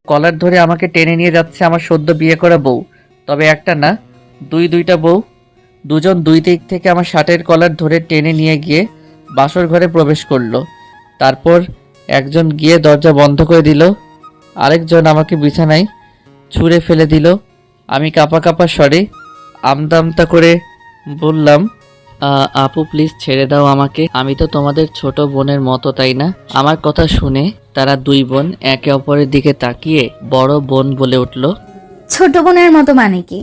কলার ধরে আমাকে টেনে নিয়ে যাচ্ছে আমার সদ্য বিয়ে করা বউ। তবে একটা না, দুইটা বউ। দুজন দুই দিক থেকে আমার শার্টের কলার ধরে টেনে নিয়ে গিয়ে বাসর ঘরে প্রবেশ করলো। তারপর একজন গিয়ে দরজা বন্ধ করে দিল, আরেকজন আমাকে বিছানায় ছুঁড়ে ফেলে দিল। আমি কাঁপা কাঁপা স্বরে আমতা আমতা করে বললাম, আপু প্লিজ ছেড়ে দাও আমাকে, আমি তো তোমাদের ছোট বোনের মতো, তাই না? আমার কথা শুনে তারা দুই বোন একে অপরের দিকে তাকিয়ে বড় বোন বলে উঠল। ছোট বোনের মতো মানে কি?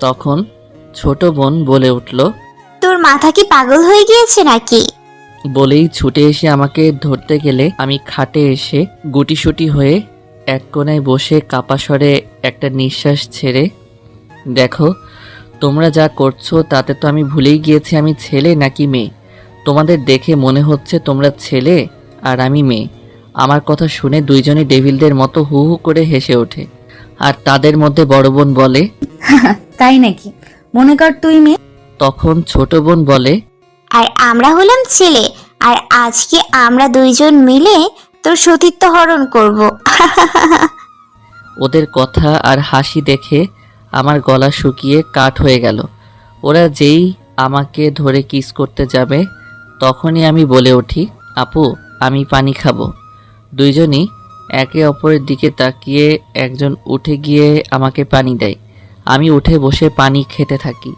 তখন ছোট বোন বলে উঠল, তোর মাথা কি পাগল হয়ে গিয়েছে নাকি? বলেই ছুটে এসে আমাকে ধরতে গেলে আমি খাটে এসে গুটিসুটি হয়ে এক কোণায় বসে কাপা স্বরে একটা নিঃশ্বাস ছেড়ে, দেখো তোমরা যা করছো তাতে তো আমি ভুলেই গিয়েছি আমি ছেলে নাকি মেয়ে। তোমাদের দেখে মনে হচ্ছে তোমরা ছেলে আর আমি মেয়ে। আমার কথা শুনে দুইজনই ডেভিলদের মতো হু হু করে হেসে ওঠে। আর তাদের মধ্যে বড় বোন বলে, তাই নাকি? মনে কর তুই মেয়ে। তখন ছোট বোন বলে, আর আমরা হলাম ছেলে, আর আজকে আমরা দুইজন মিলে তোর সতীত্ব হরণ করব। ওদের কথা আর হাসি দেখে আমার গলা শুকিয়ে কাঠ হয়ে গেল। ওরা যেই আমাকে ধরে কিস করতে যাবে তখনই আমি বলে উঠি, আপু আমি পানি খাবো। দুইজনই একে অপরের দিকে তাকিয়ে একজন উঠে গিয়ে আমাকে পানি দেয়। আমি উঠে বসে পানি খেতে থাকি।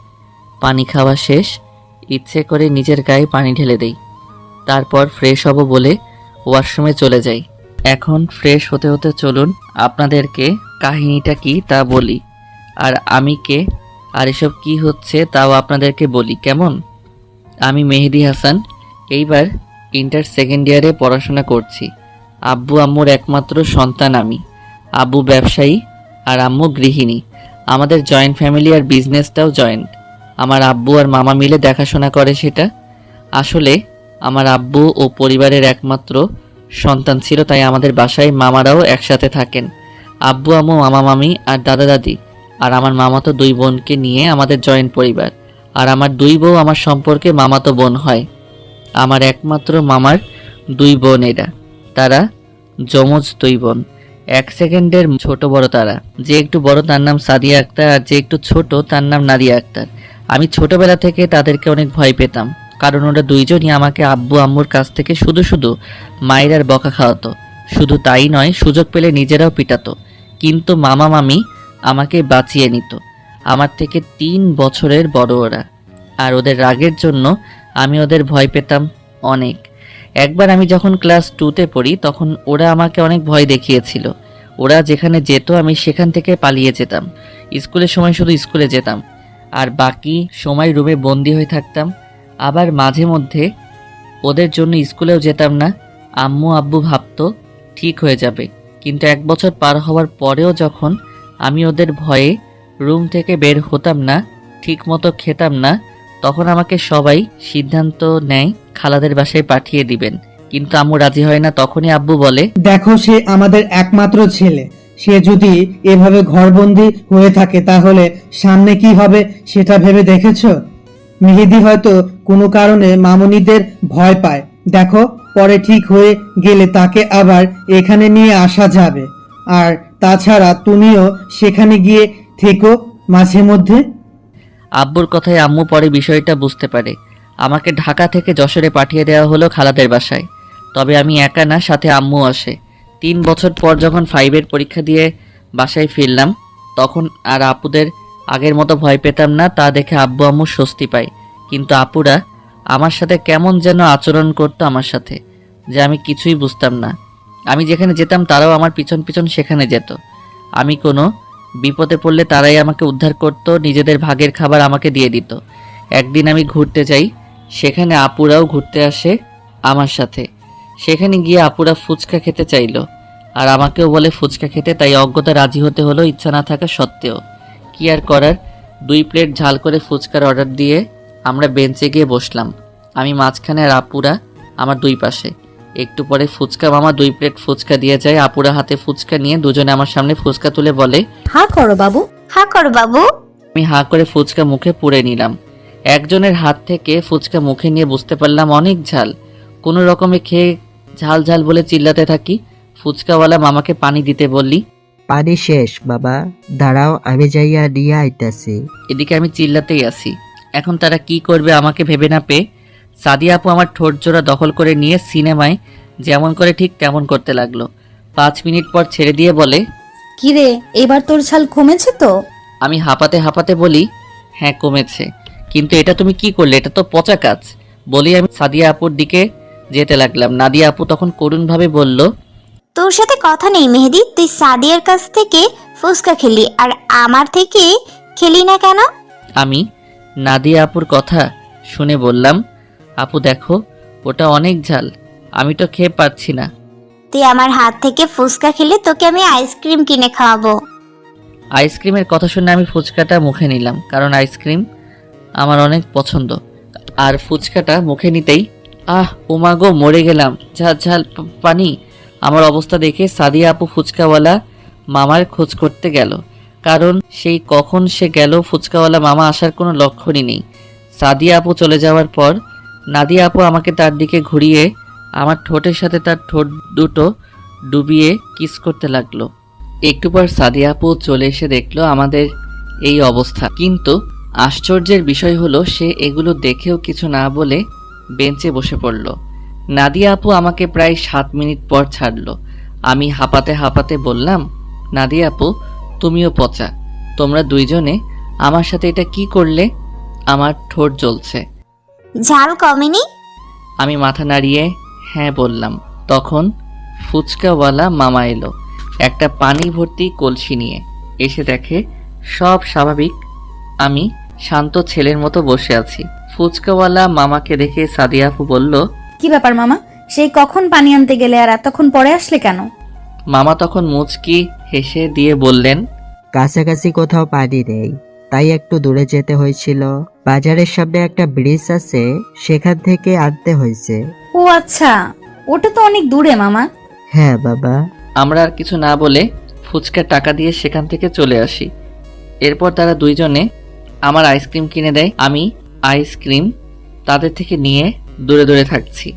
পানি খাওয়া শেষ, ইচ্ছে করে নিজের গায়ে পানি ঢেলে দেই। তারপর ফ্রেশ হব বলে ওয়াশরুমে চলে যাই। এখন ফ্রেশ হতে হতে চলুন আপনাদেরকে কাহিনীটা কি তা বলি, আর আমি কে আর এসব কি হচ্ছে তাও আপনাদেরকে বলি, কেমন? আমি মেহেদি হাসান, এইবার ইন্টার সেকেন্ড ইয়ারে পড়াশোনা করছি। আব্বু আম্মুর একমাত্র সন্তান আমি। আব্বু ব্যবসায়ী আর আম্মু গৃহিণী। আমাদের জয়েন্ট ফ্যামিলি আর বিজনেসটাও জয়েন্ট। আমার আব্বু আর মামা মিলে দেখাশোনা করে সেটা। আসলে আমার আব্বু ও পরিবারের একমাত্র সন্তান ছিল, তাই আমাদের বাসায় মামারাও একসাথে থাকেন। আব্বু আম্মু মামা মামি আর দাদা দাদি আর আমার মামাতো দুই বোনকে নিয়ে আমাদের জয়েন্ট পরিবার। আর আমার দুই বউ আমার সম্পর্কে মামাতো বোন হয়। আমার একমাত্র মামার দুই বোন এরা, তারা যমজ দুই বোন, এক সেকেন্ডের ছোট বড়। তারা যে একটু বড় তার নাম সাদিয়া আক্তার, আর যে একটু ছোট তার নাম নাদিয়া আক্তার। আমি ছোটবেলা থেকে তাদেরকে অনেক ভয় পেতাম, কারণ ওরা দুইজনই আমাকে আব্বু আম্মুর কাছ থেকে শুধু শুধু মায়ের আর বকা খাওয়াতো। শুধু তাই নয়, সুযোগ পেলে নিজেরাও পিটাতো। কিন্তু মামা মামি আমাকে বাঁচিয়ে নিত। আমার থেকে 3 বছরের বড় ওরা, আর ওদের রাগের জন্য আমি ওদের ভয় পেতাম অনেক। একবার আমি যখন ক্লাস 2তে পড়ি তখন ওরা আমাকে অনেক ভয় দেখিয়েছিল। ওরা যেখানে যেত আমি সেখান থেকে পালিয়ে যেতাম। স্কুলের সময় শুধু স্কুলে যেতাম, আর বাকি সময় রুমে বন্দি হয়ে থাকতাম। আবার মাঝে মধ্যে ওদের জন্য স্কুলেও যেতাম না। আম্মু আব্বু ভাবতো ঠিক হয়ে যাবে, কিন্তু 1 বছর পার হওয়ার পরেও যখন আমি ওদের ভয়ে রুম থেকে বের হতাম না, ঠিক মতো খেতাম না, তখন আমাকে সবাই সিদ্ধান্ত নেয় খালাদের বাসায় পাঠিয়ে দিবেন। কিন্তু আম্মু রাজি হয় না। তখনই আব্বু বলে, দেখো সে আমাদের একমাত্র ছেলে, সে যদি এভাবে ঘরবন্দি হয়ে থাকে তাহলে সামনে কি হবে সেটা ভেবে দেখেছো? মেহেদি হয়তো কোনো কারণে মামুনিদের ভয় পায়, দেখো পরে ঠিক হয়ে গেলে তাকে আবার এখানে নিয়ে আসা যাবে। আর তাছাড়া তুমিও সেখানে গিয়ে থেকো মাঝে মধ্যে। আব্বুর কথায় আম্মু পরে বিষয়টা বুঝতে পারে। আমাকে ঢাকা থেকে যশোরে পাঠিয়ে দেওয়া হলো খালাদের বাসায়। তবে আমি একা না, সাথে আম্মু আসে। 3 বছর পর যখন 5-এর পরীক্ষা দিয়ে বাসায় ফিরলাম তখন আর আপুদের আগের মতো ভয় পেতাম না। তা দেখে আব্বু আম্মু স্বস্তি পায়। কিন্তু আপুরা আমার সাথে কেমন যেন আচরণ করতো আমার সাথে, যে আমি কিছুই বুঝতাম না। আমি যেখানে যেতাম তারাও আমার পিছন পিছন সেখানে যেত। আমি কোনো বিপদে পড়লে তারাই আমাকে উদ্ধার করত, নিজেদের ভাগের খাবার আমাকে দিয়ে দিত। একদিন আমি ঘুরতে যাই, সেখানে আপুরাও ঘুরতে আসে আমার সাথে। সেখানে গিয়ে আপুরা ফুচকা খেতে চাইলো, আর আমাকেও বলে ফুচকা খেতে, তাই অজ্ঞতা রাজি হতে হলো ইচ্ছা না থাকা সত্ত্বেও। কি আর করার, 2 প্লেট ঝাল করে ফুচকার অর্ডার দিয়ে আমরা বেঞ্চে গিয়ে বসলাম। আমি মাঝখানে আর আপুরা আমার দুই পাশে। একটু পরে ফুচকা মামা 2 প্লেট ফুচকা দিয়ে যায়। আপুরা হাতে ফুচকা নিয়ে দুজনে আমার সামনে ফুচকা তুলে বলে, হা করো বাবু। হা কর বাবু। আমি হা করে ফুচকা মুখে পুরে নিলাম। একজনের হাত থেকে ফুচকা মুখে নিয়ে বুঝতে পারলাম অনেক ঝাল। কোনো রকমে খেয়ে ঝাল ঝাল বলে চিল্লাতে থাকি। ফুচকাওয়ালা মামাকে পানি দিতে বললি, পানি শেষ বাবা, দাঁড়াও আমি যাইয়া নিয়ে আইতাছি। এদিকে আমি চিল্লাতেই আসি। এখন তারা কি করবে আমাকে ভেবে না পেয়ে সাদিয়া আপু আমার ঠোঁট জোড়া দখল করে নিয়ে সিনেমায় যেমন করে ঠিক তেমন করতে লাগলো। 5 মিনিট পর ছেড়ে দিয়ে বলে, কিরে, এবার তোর ছাল কমেছে তো? আমি হাঁপাতে হাঁপাতে বলি, হ্যাঁ কমেছে, কিন্তু এটা তুমি কি করলে, এটা তো পচা কাজ। বলি আমি সাদিয়া আপুর দিকে যেতে লাগলাম। নাদিয়া আপু তখন করুণভাবে বলল, তোর সাথে কথা নেই মেহেদি, তুই সাদিয়ার কাছ থেকে ফুচকা খেলি আর আমার থেকে খেলি না কেন? আমি নাদিয়া আপুর কথা শুনে বললাম, আপু দেখো ওটা অনেক ঝাল, আমি তো খেয়ে পাচ্ছি না। তুই আমার হাত থেকে ফুচকা খেলে তোকে আমি আইসক্রিম কিনে খাওয়াবো। আইসক্রিমের কথা শুনে আমি ফুচকাটা মুখে নিলাম, কারণ আইসক্রিম আমার অনেক পছন্দ। আর ফুচকাটা মুখে নিতেই ওমাগো মরে গেলাম, ঝাল ঝাল পানি। আমার অবস্থা দেখে সাদিয়া আপু ফুচকাওয়ালা মামার খোঁজ করতে গেল, কারণ সেই কখন সে গেল ফুচকাওয়ালা মামা আসার কোনো লক্ষণই নেই। সাদিয়া আপু চলে যাওয়ার পর নাদিয়া আপু আমাকে তার দিকে ঘুরিয়ে আমার ঠোঁটের সাথে তার ঠোঁট দুটো ডুবিয়ে কিস করতে লাগলো। একটু পর সাদিয়া আপু চলে এসে দেখলো আমাদের এই অবস্থা, কিন্তু আশ্চর্যের বিষয় হলো সে এগুলো দেখেও কিছু না বলে বেঞ্চে বসে পড়ল। নাদিয়া আপু আমাকে প্রায় 7 মিনিট পর ছাড়লো। আমি হাঁপাতে হাঁপাতে বললাম, নাদিয়া আপু তুমিও পচা, তোমরা দুইজনে আমার সাথে এটা কি করলে? আমার ঠোঁট জ্বলছে। ঝাল কমেনি? আমি মাথা নাড়িয়ে হ্যাঁ বললাম। তখন ফুচকাওয়ালা মামা এলো একটা পানি ভর্তি কলসি নিয়ে। এসে দেখে সব স্বাভাবিক, আমি শান্ত ছেলের মতো বসে আছি। ফুচকাওয়ালা মামাকে দেখে সাদিয়া আপু বলল, কি ব্যাপার মামা, সেই কখন পানি আনতে গেলে আর এতক্ষণ পরে আসলে কেন? মামা তখন মুচকি হেসে দিয়ে বললেন, কাছাকাছি কোথাও পানি নেই, তাই একটু দূরে যেতে হয়েছিল। বাজারের সামনে একটা ব্রিজ আছে, সেখান থেকে আনতে হয়েছে। ও আচ্ছা, ওটা তো অনেক দূরে মামা। হ্যাঁ বাবা। আমরা আর কিছু না বলে ফুচকার টাকা দিয়ে সেখান থেকে চলে আসি। এরপর তারা দুইজনে আমার আইসক্রিম কিনে দেয়। আমি আইসক্রিম তাদের থেকে নিয়ে দূরে দূরে থাকছি।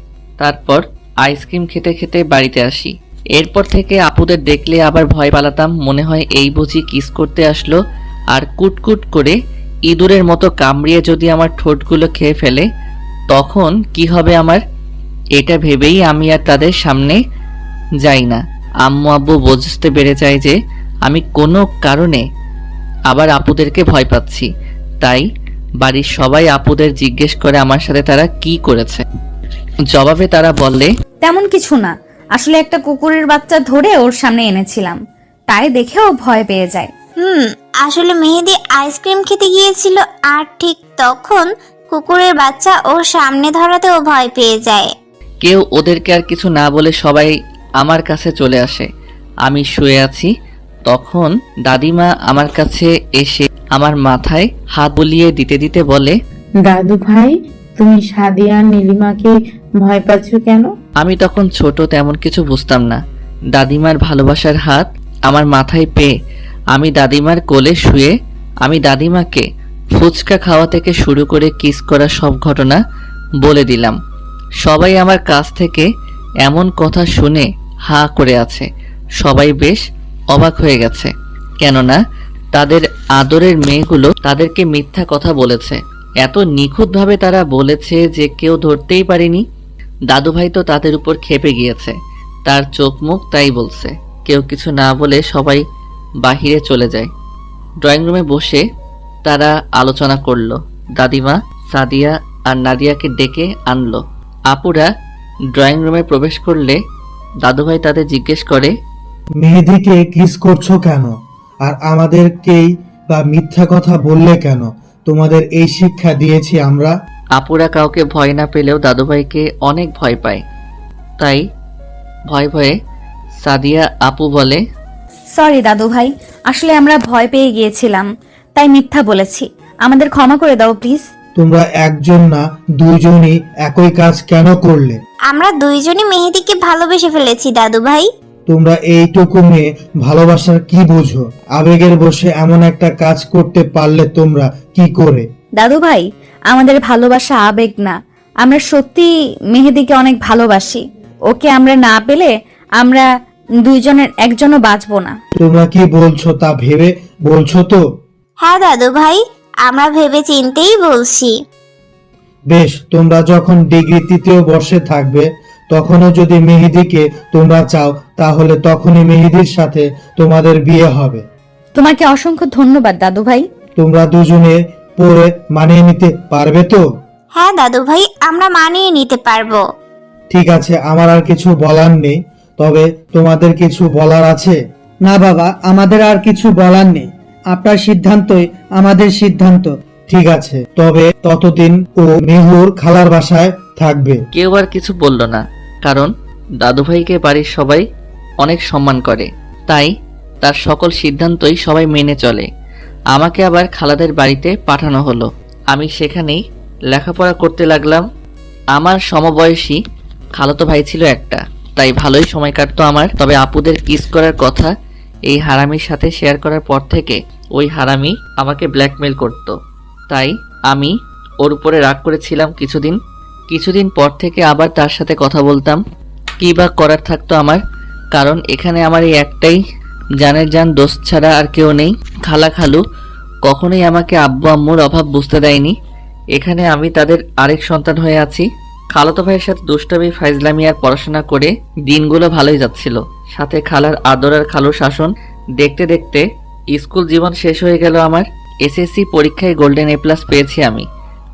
তারপর আইসক্রিম খেতে খেতে বাড়িতে আসি। এরপর থেকে আপুদের দেখলে আবার ভয় পালাতাম, মনে হয় এই বুঝি কিস করতে আসলো, আর কুটকুট করে ইঁদুরের মতো কামড়িয়ে যদি আমার ঠোঁটগুলো খেয়ে ফেলে তখন কি হবে আমার, এটা ভেবেই আমি আর তাদের সামনে যাই না। আম্মু আব্বু বুঝতে পেরে যায় যে আমি কোনো কারণে আবার আপুদেরকে ভয় পাচ্ছি, তাই বাড়ির সবাই আপুদের জিজ্ঞেস করে আমার সাথে তারা কি করেছে। জবাবে তারা বললে, তেমন কিছু না, আসলে একটা কুকুরের বাচ্চা ধরে ওর সামনে এনেছিলাম, তাই দেখে ও ভয় পেয়ে যায়। আসলে মেহেদি আইসক্রিম খেতে গিয়েছিল আর ঠিক তখন কুকুরের বাচ্চা ওর সামনে ধরাতে ও ভয় পেয়ে যায়। কেউ ওদেরকে আর কিছু না বলে সবাই আমার কাছে চলে আসে। আমি শুয়ে আছি, তখন দাদিমা আমার কাছে এসে আমার মাথায় হাত বুলিয়ে দিতে দিতে বলে, দাদু ভাই, তুমি সাদিয়া নীলিমাকে ভয় পাচ্ছ কেন? আমি তখন ছোট, তেমন কিছু বুঝতাম না। দাদিমার ভালোবাসার হাত আমার মাথায় পেয়ে আমি দাদিমার কোলে শুয়ে আমি দাদিমাকে ফুচকা খাওয়া থেকে শুরু করে কিস করা সব ঘটনা বলে দিলাম। সবাই আমার কাছ থেকে এমন কথা শুনে হা করে আছে। সবাই বেশ অবাক হয়ে গেছে, কেননা তাদের আদরের মেয়েগুলো তাদেরকে মিথ্যা কথা বলেছে। এত নিখুঁতভাবে তারা বলেছে যে কেউ ধরতেই পারেনি। দাদুভাই তো তাদের উপর ক্ষেপে গিয়েছে, তার চোখ মুখ তাই বলছে। কেউ কিছু না বলে সবাই বাহিরে চলে যায়। ড্রয়িং রুমে বসে তারা আলোচনা করলো। দাদিমা সাদিয়া আর নাদিয়াকে ডেকে আনলো। আপুরা ড্রয়িং রুমে প্রবেশ করলে দাদুভাই তাদের জিজ্ঞেস করে, মেহেদিকে কিস করছো কেন? আর আমাদেরকেই বা মিথ্যা কথা বললে কেন? তোমাদের এই শিক্ষা দিয়েছি আমরা। আপুরা কাউকে ভয় না পেলেও দাদুভাইকে অনেক ভয় পায়, তাই ভয়ে ভয়ে সাদিয়া আপু বলে, সরি দাদু ভাই, আসলে আমরা ভয় পেয়ে গিয়েছিলাম, তাই মিথ্যা বলেছি, আমাদের ক্ষমা করে দাও প্লিজ। তোমরা একজন না দুইজনই একই কাজ কেন করলে? আমরা দুইজনই মেহেদিকে ভালোবেসে ফেলেছি দাদু ভাই। তোমরা এইটুকু মেয়ে ভালোবাসার কি বুঝো? আবেগের বসে এমন একটা কাজ করতে পারলে তোমরা কি করে? দাদু ভাই, আমাদের ভালোবাসা আবেগ না, আমরা সত্যি মেহেদিকে অনেক ভালোবাসি। ওকে আমরা না পেলে আমরা দুইজনের একজনও বাঁচবো না। তোমরা কি বলছো তা ভেবে বলছো তো? হ্যাঁ দাদু ভাই, আমরা ভেবে চিন্তেই বলছি। বেশ, তোমরা যখন ডিগ্রি 3য় বর্ষে থাকবে তখনও যদি মেহেদিকে তোমরা চাও তাহলে তখনই মেহেদির সাথে তোমাদের বিয়ে হবে। তোমাকে অসংখ্য ধন্যবাদ দাদু ভাই। তোমরা দুজনে পরে মানিয়ে নিতে পারবে তো? হ্যাঁ দাদু ভাই, আমরা মানিয়ে নিতে পারবো। ঠিক আছে, আমার আর কিছু বলার নেই। তবে তোমাদের কিছু বলার আছে? না বাবা, আমাদের আর কিছু বলার নেই। আপনার সিদ্ধান্তই আমাদের সিদ্ধান্ত। ঠিক আছে, তবে ততদিন ও মেহুর খালার বাসায় থাকবে। কেউ আর কিছু বলল না, কারণ দাদুভাইকে বাড়ির সবাই অনেক সম্মান করে, তাই তার সকল সিদ্ধান্তই সবাই মেনে চলে। আমাকে আবার খালাদের বাড়িতে পাঠানো হলো। আমি সেখানেই লেখাপড়া করতে লাগলাম। আমার সমবয়সী খালাতো ভাই ছিল একটা, তাই ভালোই সময় কাটতো আমার। তবে আপুদের কিস করার কথা এই হারামির সাথে শেয়ার করার পর থেকে ওই হারামি আমাকে ব্ল্যাকমেল করত, তাই আমি ওর উপরে রাগ করেছিলাম কিছুদিন পর থেকে আবার তার সাথে কথা বলতাম। কী বা করার থাকতো আমার, কারণ এখানে আমার এই একটাই জানের জান দোস্ত ছাড়া আর কেউ নেই। খালা খালু কখনোই আমাকে আব্বু আম্মুর অভাব বুঝতে দেয়নি। এখানে আমি তাদের আরেক সন্তান হয়ে আছি। খালাতো ভাইয়ের সাথে দুষ্টামি ফাইজলামি আর পড়াশোনা করে দিনগুলো ভালোই যাচ্ছিল। সাথে খালার আদর আর খালুর শাসন দেখতে দেখতে স্কুল জীবন শেষ হয়ে গেল আমার। এসএসসি পরীক্ষায় গোল্ডেন A+ পেয়েছি আমি।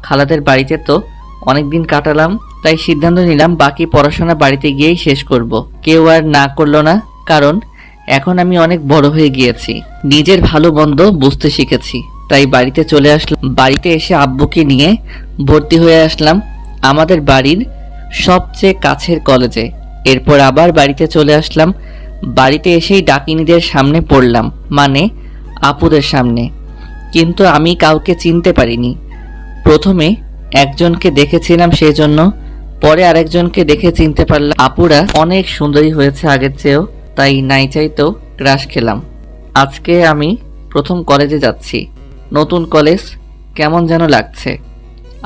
খালাদের বাড়িতে তো অনেক দিন কাটালাম, তাই সিদ্ধান্ত নিলাম বাকি পড়াশোনা বাড়িতে গিয়েই শেষ করব। কেউ আর না করলো না, কারণ এখন আমি অনেক বড় হয়ে গিয়েছি, নিজের ভালো মন্দ বুঝতে শিখেছি। তাই বাড়িতে চলে আসলাম। বাড়িতে এসে আব্বুকে নিয়ে ভর্তি হয়ে আসলাম আমাদের বাড়ির সবচেয়ে কাছের কলেজে। এরপর আবার বাড়িতে চলে আসলাম। বাড়িতে এসেই ডাকিনীদের সামনে পড়লাম, মানে আপুদের সামনে। কিন্তু আমি কাউকে চিনতে পারিনি। প্রথমে একজনকে দেখেছিলাম সেই জন্য, পরে আরেকজনকে দেখে চিনতে পারলাম। আপুরা অনেক সুন্দরী হয়েছে আগের চেয়েও, তাই নাই চাইতেও ক্রাশ খেলাম। আজকে আমি প্রথম কলেজে যাচ্ছি। নতুন কলেজ, কেমন যেন লাগছে।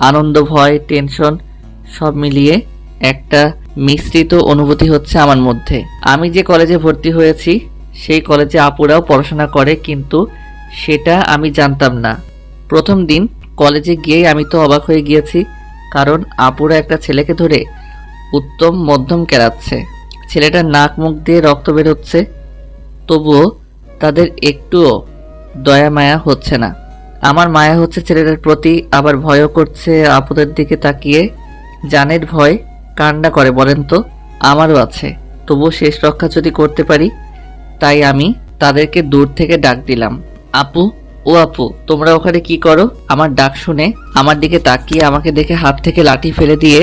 আনন্দ, ভয়, টেনশন সব মিলিয়ে একটা মিশ্রিত অনুভূতি হচ্ছে আমার মধ্যে। আমি যে কলেজে ভর্তি হয়েছি সেই কলেজে আপুরাও পড়াশোনা করে, কিন্তু সেটা আমি জানতাম না। প্রথম দিন কলেজে গিয়েই আমি তো অবাক হয়ে গিয়েছি, কারণ আপুরা একটা ছেলেকে ধরে উত্তম মধ্যম কেরাচ্ছে। ছেলেটার নাক মুখ দিয়ে রক্ত বেরোচ্ছে, তবুও তাদের একটুও দয়া মায়া হচ্ছে না। আমার মায়া হচ্ছে ছেলেটার প্রতি, আবার ভয়ও করছে আপুদের দিকে তাকিয়ে। জানের ভয় কান্না করে বলেন তো? আমারও আছে, তবুও শেষ রক্ষা যদি করতে পারি। তাই আমি তাদেরকে দূর থেকে ডাক দিলাম, আপু, ও আপু, তোমরা ওখানে কি করো? আমার ডাক শুনে আমার দিকে তাকিয়ে আমাকে দেখে হাত থেকে লাঠি ফেলে দিয়ে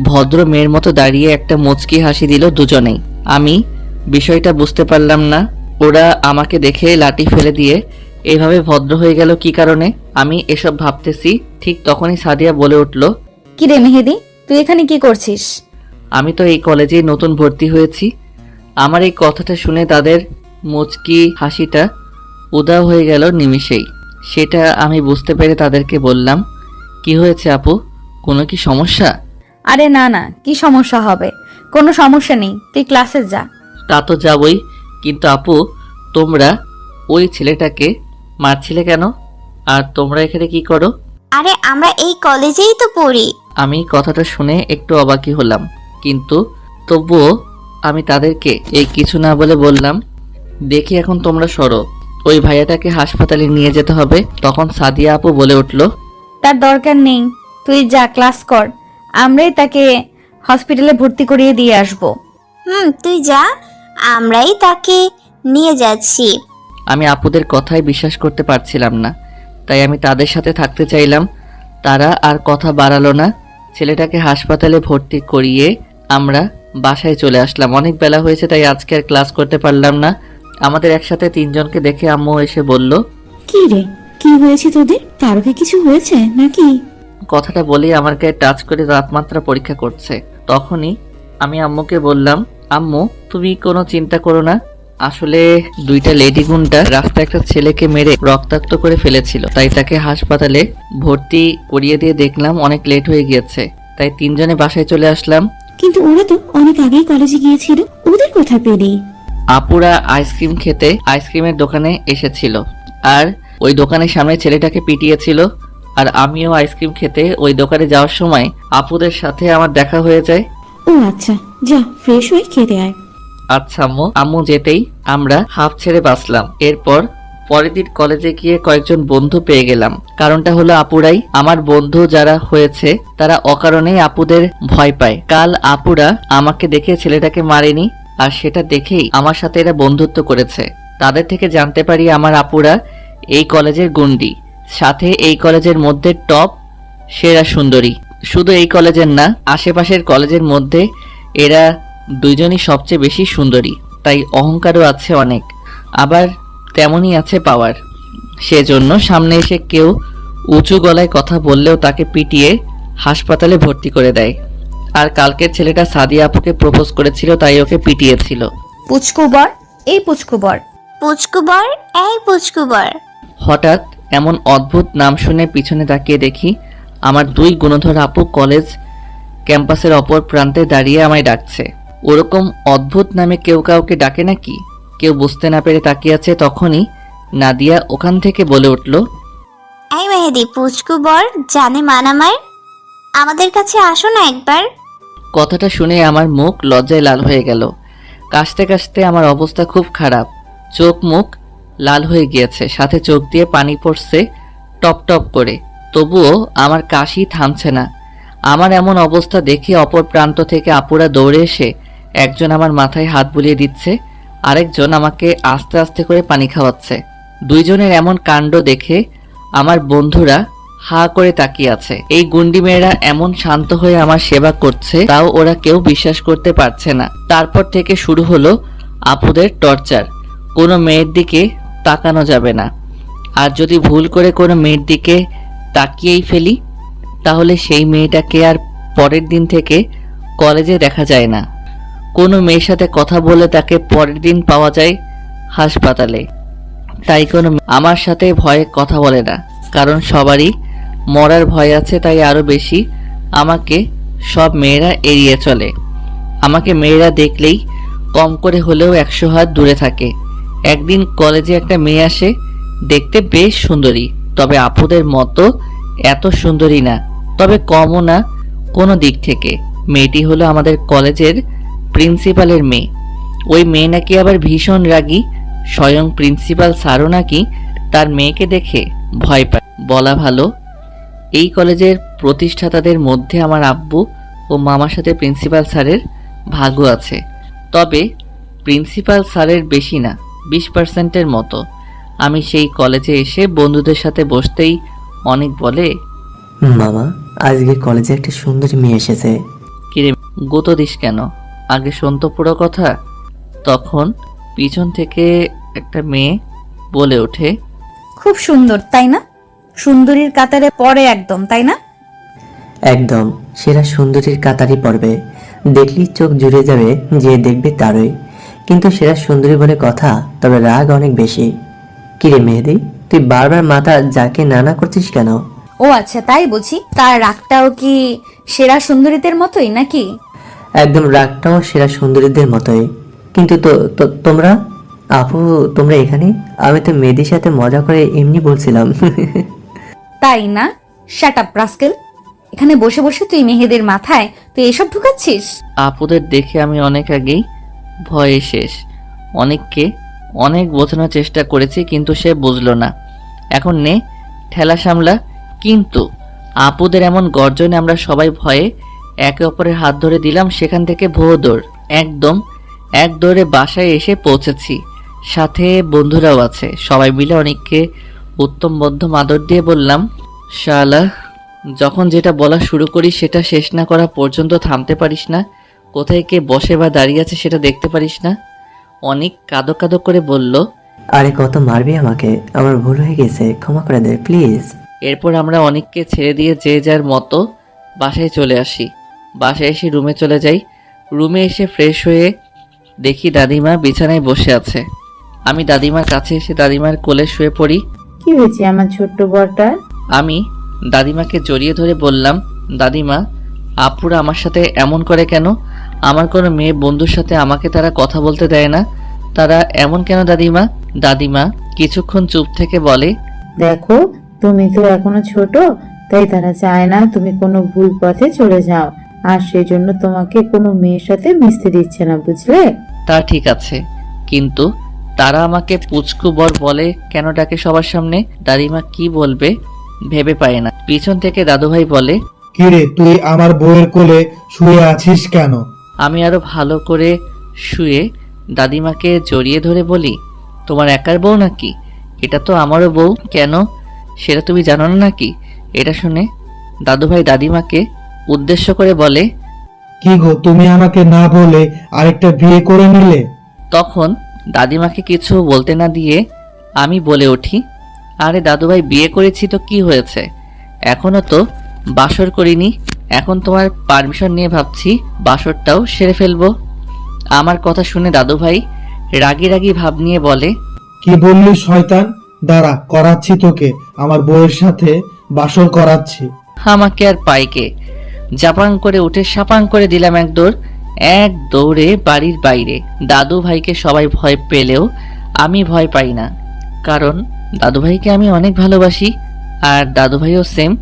ভদ্র মেয়ের মতো দাঁড়িয়ে একটা মুচকি হাসি দিল দুজনেই। আমি বিষয়টা বুঝতে পারলাম না, ওরা আমাকে দেখে লাঠি ফেলে দিয়ে এভাবে ভদ্র হয়ে গেল কি কারণে। আমি এসব ভাবতেছি, ঠিক তখনই সাদিয়া বলে উঠল, কি রে মেহেদি, তুই এখানে কি করছিস? আমি তো এই কলেজেই নতুন ভর্তি হয়েছি। আমার এই কথাটা শুনে তাদের মুচকি হাসিটা উধাও হয়ে গেল নিমিষেই। সেটা আমি বুঝতে পেরে তাদেরকে বললাম, কি হয়েছে আপু, কোনো কি সমস্যা? আরে না না, কি সমস্যা হবে? কোনো সমস্যা নেই, তুই ক্লাসে যা। তা তো যাবই, কিন্তু আপু, তোমরা ওই ছেলেটাকে মারছিলে কেন? আর তোমরা এখানে কি করো? আরে আমরা এই কলেজেই তো পড়ি। আমি কথাটা শুনে একটু অবাকই হলাম, কিন্তু তবুও আমি তাদেরকে এই কিছু না বলে বললাম, দেখি এখন তোমরা সরো, ওই ভাইয়াটাকে হাসপাতালে নিয়ে যেতে হবে। তখন সাদিয়া আপু বলে উঠল, তার দরকার নেই, তুই যা, ক্লাস কর, আমরাই তাকে হসপিটালে ভর্তি করিয়ে দিয়ে আসবো। তুই যা, আমরাই তাকে নিয়ে যাচ্ছি। আমি আপুদের কথাই বিশ্বাস করতে পারছিলাম না, তাই আমি তাদের সাথে থাকতে চাইলাম। তারা আর কথা বাড়ালো না। ছেলেটাকে হাসপাতালে ভর্তি করিয়ে আমরা বাসায় চলে আসলাম। অনেক বেলা হয়েছে, তাই আজকে আর ক্লাস করতে পারলাম না। আমাদের একসাথে তিনজনকে দেখে আম্মু এসে বলল, কি রে, কি হয়েছে তোদের? কারো কি কিছু হয়েছে নাকি? কথাটা বলেই আমার গায়ে টাচ করে তাপমাত্রা পরীক্ষা করছে। তখনই আমি আম্মুকে বললাম, আম্মু, তুমি কোনো চিন্তা করো না, আসলে দুইটা লেডি গুন্ডা রাস্তায় একটা ছেলেকে মেরে রক্তাক্ত করে ফেলেছিল, তাই তাকে হাসপাতালে ভর্তি করিয়ে দিয়ে দেখলাম অনেক লেট হয়ে গিয়েছে, তাই তিনজনে বাসায় চলে আসলাম। কিন্তু ওরা তো অনেক আগেই কলেজে গিয়েছিল, ওদের কোথায় পেলি? আপুরা আইসক্রিম খেতে আইসক্রিমের দোকানে এসেছিল, আর ওই দোকানের সামনে ছেলেটাকে পিটিয়েছিল। আর আমিও আইসক্রিম খেতে ওই দোকানে যাওয়ার সময় আপুদের সাথে আমার দেখা হয়ে যায়। ও আচ্ছা, যা ফ্রেশ হয়ে খেতে আয়। আচ্ছা আম্মু। আম্মু যেতেই আমরা হাফ ছেড়ে বাঁচলাম। এরপর পরের দিন কলেজে গিয়ে কয়েকজন বন্ধু পেয়ে গেলাম। কারণটা হলো আপুরাই। আমার বন্ধু যারা হয়েছে তারা অকারণেই আপুদের ভয় পায়। কাল আপুরা আমাকে দেখে ছেলেটাকে মারেনি, আর সেটা দেখেই আমার সাথে এরা বন্ধুত্ব করেছে। তাদের থেকে জানতে পারি আমার আপুরা এই কলেজের গুন্ডি, সাথে এই কলেজের মধ্যে টপ সেরা সুন্দরী। শুধু এই কলেজের না, আশেপাশের কলেজের মধ্যে এরা দুইজনই সবচেয়ে বেশি সুন্দরী, তাই অহংকারও আছে অনেক, আবার তেমনই আছে পাওয়ার। সেজন্য সামনে এসে কেউ উঁচু গলায় কথা বললেও তাকে পিটিয়ে হাসপাতালে ভর্তি করে দেয়। আর কালকের ছেলেটা সাদিয়া আপুকে প্রপোজ করেছিল, তাই ওকে পিটিয়েছিল। পুচকুবর, এই পুচকুবর। পুচকুবর, এই পুচকুবর। হঠাৎ এমন অদ্ভুত নাম শুনে পিছনে তাকিয়ে দেখি আমার দুই গুণধর আপু কলেজ ক্যাম্পাসের অপর প্রান্তে দাঁড়িয়ে আমায় ডাকছে। ওরকম অদ্ভুত নামে কেউ কাউকে ডাকে নাকি? কেউ বুঝতে না পেরে তাকিয়ে আছে। তখনই নাদিয়া ওখান থেকে বলে উঠল, এই মেহেদি, পুচকুবর জানে মানামার, আমাদের কাছে আসো না একবার। কথাটা শুনে আমার মুখ লজ্জায় লাল হয়ে গেল। কাশতে কাশতে আমার অবস্থা খুব খারাপ, চোখ মুখ লাল হয়ে গিয়েছে, সাথে চোখ দিয়ে পানি পড়ছে টপ টপ করে। তবুও আমার কাশি থামছে না। আমার এমন অবস্থা দেখে অপর প্রান্ত থেকে আপুরা দৌড়ে এসে একজন আমার মাথায় হাত বুলিয়ে দিচ্ছে, আরেকজন আমাকে আস্তে আস্তে করে পানি খাওয়াচ্ছে। দুইজনের এমন কাণ্ড দেখে আমার বন্ধুরা হা করে তাকিয়ে আছে। এই গুন্ডি মেয়েরা এমন শান্ত হয়ে আমার সেবা করছে, তাও ওরা কেউ বিশ্বাস করতে পারছে না। তারপর থেকে শুরু হলো আপুদের টর্চার। কোনো মেয়ের দিকে তাকানো যাবে না, আর যদি ভুল করে কোনো মেয়ের দিকে তাকিয়েই ফেলি তাহলে সেই মেয়েটাকে আর পরের দিন থেকে কলেজে দেখা যায় না। কোনো মেয়ের সাথে কথা বলে তাকে পরের দিন পাওয়া যায় হাসপাতালে। তাই কোনো আমার সাথে ভয়ে কথা বলে না, কারণ সবারই মরার ভয় আছে। তাই আরো বেশি আমাকে সব মেয়েরা এড়িয়ে চলে। আমাকে মেয়েরা দেখলেই কম করে হলেও 100 হাত দূরে থাকে। একদিন কলেজে একটা মেয়ে আসে, দেখতে বেশ সুন্দরী, তবে আপুদের মতো এত সুন্দরী না, তবে কমও না কোনো দিক থেকে। মেয়েটি হলো আমাদের কলেজের প্রিন্সিপালের মেয়ে। ওই মেয়ে নাকি আবার ভীষণ রাগী, স্বয়ং প্রিন্সিপাল স্যারও নাকি তার মেয়েকে দেখে ভয় পায়। বলা ভালো, এই কলেজের প্রতিষ্ঠাতাদের মধ্যে আমার আব্বু ও মামার সাথে প্রিন্সিপাল স্যারের ভাগও আছে, তবে প্রিন্সিপাল স্যারের বেশি না, 20%-এর মতো। আমি সেই কলেজে এসে বন্ধুদের সাথে বসতেই অনেক বলে, মামা, আজকে কলেজে একটা সুন্দরী মেয়ে এসেছে। কিরে গুতো দিস কেন? আগে শোন তো পুরো কথা। তখন পিছন থেকে একটা মেয়ে বলে ওঠে, খুব সুন্দর তাই না? সুন্দরীর কাতারে পড়ে একদম, তাই না? একদম সেরা সুন্দরীর কাতারই পড়বে, দেখলেই চোখ জুড়ে যাবে, যে দেখবে তারই। কিন্তু সেরা সুন্দরী বলে কথা, তবে রাগ অনেক বেশি। কিরে মেহেদি, তুই বারবার মাথা যাকে নানা করছিস কেন? ও আচ্ছা, তাই বুঝি। তার রাগটাও কি সেরা সুন্দরীদের মতোই নাকি? একদম রাগটাও সেরা সুন্দরীদের মতোই। কিন্তু তোমরা আপু, তোমরা এখানে? আমি তো মেহেদির সাথে মজা করে এমনি বলছিলাম। তাই না? Shut up rascal. এখানে বসে বসে তুই মেহেদের মাথায় তুই এসব ঢুকাচ্ছিস? আপুদের দেখে আমি অনেক আগেই ভয়ে শেষ। অনেককে অনেক বোঝানোর চেষ্টা করেছি, কিন্তু সে বুঝলো না। এখন নে ঠেলা সামলা। কিন্তু আপুদের এমন গর্জনে আমরা সবাই ভয়ে একে অপরের হাত ধরে দিলাম। সেখান থেকে ভোঁ দৌড়, একদম এক দৌড়ে বাসায় এসে পৌঁছেছি। সাথে বন্ধুরাও আছে। সবাই মিলে অনেককে উত্তম মধ্যম আদর দিয়ে বললাম, শালা, যখন যেটা বলা শুরু করি সেটা শেষ না করা পর্যন্ত থামতে পারিস না। কোথায় কে বসে বা দাঁড়িয়ে আছে সেটা দেখতে পারিস না। অনেক কাঁদো কাঁদো করে বলল, আরে কত মারবি আমাকে, আমার ভুল হয়ে গেছে, ক্ষমা করে দে প্লিজ। এরপর আমরা অনেককে ছেড়ে দিয়ে যে যার মতো বাসায় চলে আসি। বাসায় এসে রুমে চলে যাই। রুমে এসে ফ্রেশ হয়ে দেখি দাদিমা বিছানায় বসে আছে। আমি দাদিমার কাছে এসে দাদিমার কোলে শুয়ে পড়ি। কি হয়েছে আমার ছোট্ট বরটার? আমি দাদিমাকে জড়িয়ে ধরে বললাম, দাদিমা, আপুরা আমার সাথে এমন করে কেন? আমার কোনো মেয়ে বন্ধুর সাথে আমাকে তারা কথা বলতে দেয় না। তারা এমন কেন দাদিমা? দাদিমা কিছুক্ষণ চুপ থেকে বলে, দেখো, তুমি তো এখনো ছোট, তাই তারা চায় না তুমি কোনো ভুল পথে চলে যাও, আর সেজন্য তোমাকে কোনো মেয়ের সাথে মিশতে দিচ্ছে না, বুঝলে? তা ঠিক আছে, কিন্তু তারা আমাকে পুচকু বর বলে কেন ডাকে সবার সামনে? দাদিমা কি বলবে ভেবে পায় না। পিছন থেকে দাদুভাই বলে, কিরে, তুই আমার বউয়ের কোলে শুয়ে আছিস কেন? আমি আরো ভালো করে শুয়ে দাদিমাকে জড়িয়ে ধরে বলি, তোমার একার বউ নাকি? এটা তো আমারও বউ। কেন সেটা তুমি জানো না নাকি? এটা শুনে দাদুভাই দাদিমাকে উদ্দেশ্য করে বলে, কি গো, তুমি আমাকে না বলে আরেকটা বিয়ে করে নিলে? তখন দাদিমাকে কিছু বলতে না দিয়ে আমি বলে উঠি, আরে দাদুভাই, বিয়ে করেছি তো কি হয়েছে? এখনো তো বাসর করিনি। এখন তোমার পারমিশন নিয়ে ভাবছি বাসরটাও সেরে ফেলবো। আমার কথা শুনে দাদুভাই রাগি রাগি ভাব নিয়ে বলে, কি বললি শয়তান? দাঁড়া, করাচ্ছি তোকে, আমার বউয়ের সাথে বাসর করাচ্ছি। আমাকে আর পাইকে জাপাং করে উঠে সাপাং করে দিলাম এক দৌড়ে বাড়ির বাইরে। দাদু ভাইকে সবাই ভয় পেলেও আমি ভয় পাই না, কারণ দাদু ভাইকে আমি অনেক ভালোবাসি, আর দাদু ভাইও সেম,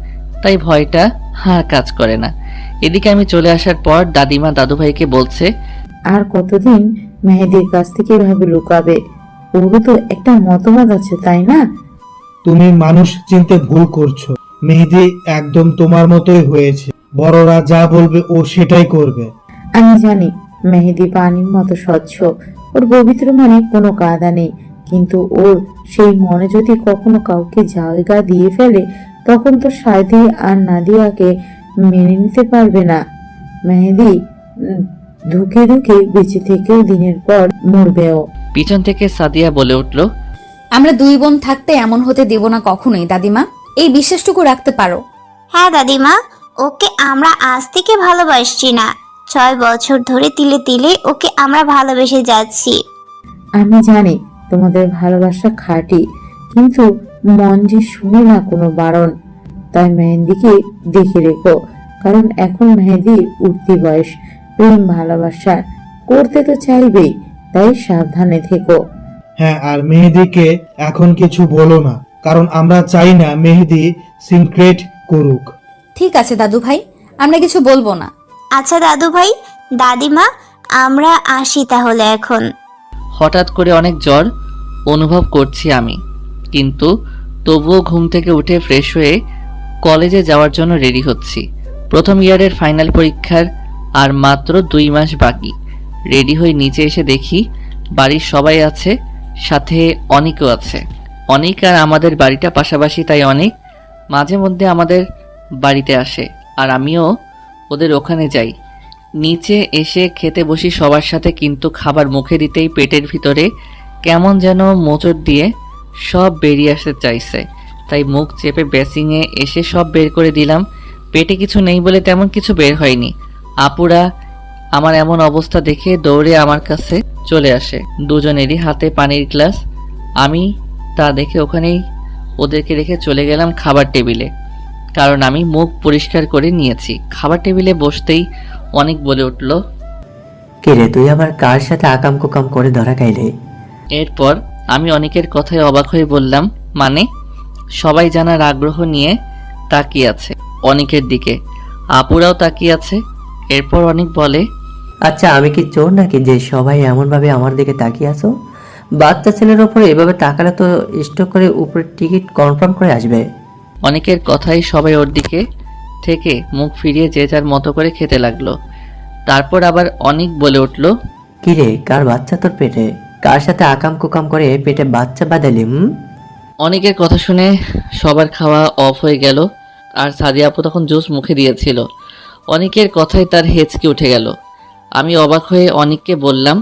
তাই ভয়টা কাজ করে না। এদিকে আমি চলে আসার পর দাদিমা দাদু ভাইকে বলছে, আর কতদিন মেহেদির কাছ থেকে এভাবে লুকাবে? ওরও তো একটা মতবাদ আছে, তাই না? তুমি মানুষ চিনতে ভুল করছো। মেহেদি একদম তোমার মতোই হয়েছে। বড়রা যা বলবে ও সেটাই করবে। আমি জানি মেহেদি পানির মতো স্বচ্ছ, ওর পবিত্র মনে কোনো কাদা নেই, কিন্তু ওর সেই মনে যদি কখনো কাউকে জায়গা দিয়ে ফেলে, তখন তো সাদি আর নাদিয়াকে মেনে নিতে পারবে না। মেহেদি ধুকে ধুকে বেঁচে থেকেও দিনের পর মরবেও। পিছন থেকে সাদিয়া বলে উঠল, আমরা দুই বোন থাকতে এমন হতে দেব না কখনোই দাদিমা, এই বিশ্বাসটুকু রাখতে পারো। হ্যাঁ দাদিমা, ওকে আমরা আজ থেকে ভালোবাসছি না, 6 বছর ধরে তিলে তিলে ওকে আমরা ভালোবেসে যাচ্ছি। আমি জানি তোমাদের ভালোবাসা খাঁটি, কিন্তু মন যে শুনে না কোনো বারণ। তাই মেহেন্দিকে দেখে রেখো, কারণ এখন মেহেদির উঠতি বয়স, প্রেম ভালোবাসা করতে তো চাইবেই, তাই সাবধানে থেকো। হ্যাঁ, আর মেহেদিকে এখন কিছু বলো না, কারণ আমরা চাই না মেহেদি সিক্রেট করুক। ঠিক আছে দাদু ভাই, আমরা কিছু বলবো না। আচ্ছা দাদু ভাই, দাদিমা, আমরা আসি তাহলে এখন। হঠাৎ করে অনেক জ্বর অনুভব করছি আমি, কিন্তু তবুও ঘুম থেকে উঠে ফ্রেশ হয়ে কলেজে যাওয়ার জন্য রেডি হচ্ছি। প্রথম ইয়ারের ফাইনাল পরীক্ষার আর মাত্র 2 মাস বাকি। রেডি হয়ে নিচে এসে দেখি বাড়ির সবাই আছে, সাথে অনিকও আছে। অনিক আর আমাদের বাড়িটা পাশাপাশি, তাই অনেক মাঝে মধ্যে আমাদের বাড়িতে আসে, আর আমিও ওদের ওখানে যাই। নিচে এসে খেতে বসি সবার সাথে, কিন্তু খাবার মুখে দিতেই পেটের ভিতরে কেমন যেন মোচড় দিয়ে সব বেরিয়ে আসতে চাইছে, তাই মুখ চেপে বেসিংয়ে এসে সব বের করে দিলাম। পেটে কিছু নেই বলে তেমন কিছু বের হয়নি। আপুরা আমার এমন অবস্থা দেখে দৌড়ে আমার কাছে চলে আসে, দুজনেরই হাতে পানির গ্লাস। আমি তা দেখে ওখানেই ওদেরকে রেখে চলে গেলাম খাবার টেবিলে, কারণ আমি মুখ পরিষ্কার করে নিয়েছি। খাবার টেবিলে বসতেই অনেক বলে উঠল, কিরে, তুই আবার কার সাথে আকাম কুকাম করে ধরা খাইলে? এরপর আমি অনেকের কথায় অবাক হয়ে বললাম, মানে? সবাই জানার আগ্রহ নিয়ে তাকিয়ে আছে অনেকের দিকে, আপুরাও তাকিয়ে আছে। এরপর অনেক বলে, আচ্ছা, আমি কি চোর নাকি যে সবাই এমনভাবে আমার দিকে তাকিয়ে আছো? বাচ্চা ছেলের ওপরে এভাবে তাকালে তো স্টক করে উপরে টিকিট কনফার্ম করে আসবে। অনেকের কথাই সবাই ওর দিকে থেকে মুখ ফিরিয়ে যে যার মতো করে খেতে লাগলো। তারপর আবার অনেক বলে উঠল, কিরে, কার বাচ্চা তোর পেটে? কার সাথে আকাম কুকাম করে পেটে বাচ্চা বাঁধালি? অনেকের কথা শুনে সবার খাওয়া অফ হয়ে গেল, আর সাদিয়া আপু তখন জুস মুখে দিয়েছিল। অনেকের কথায় তার হেঁচকে উঠে গেল। আমি অবাক হয়ে অনেককে বললাম,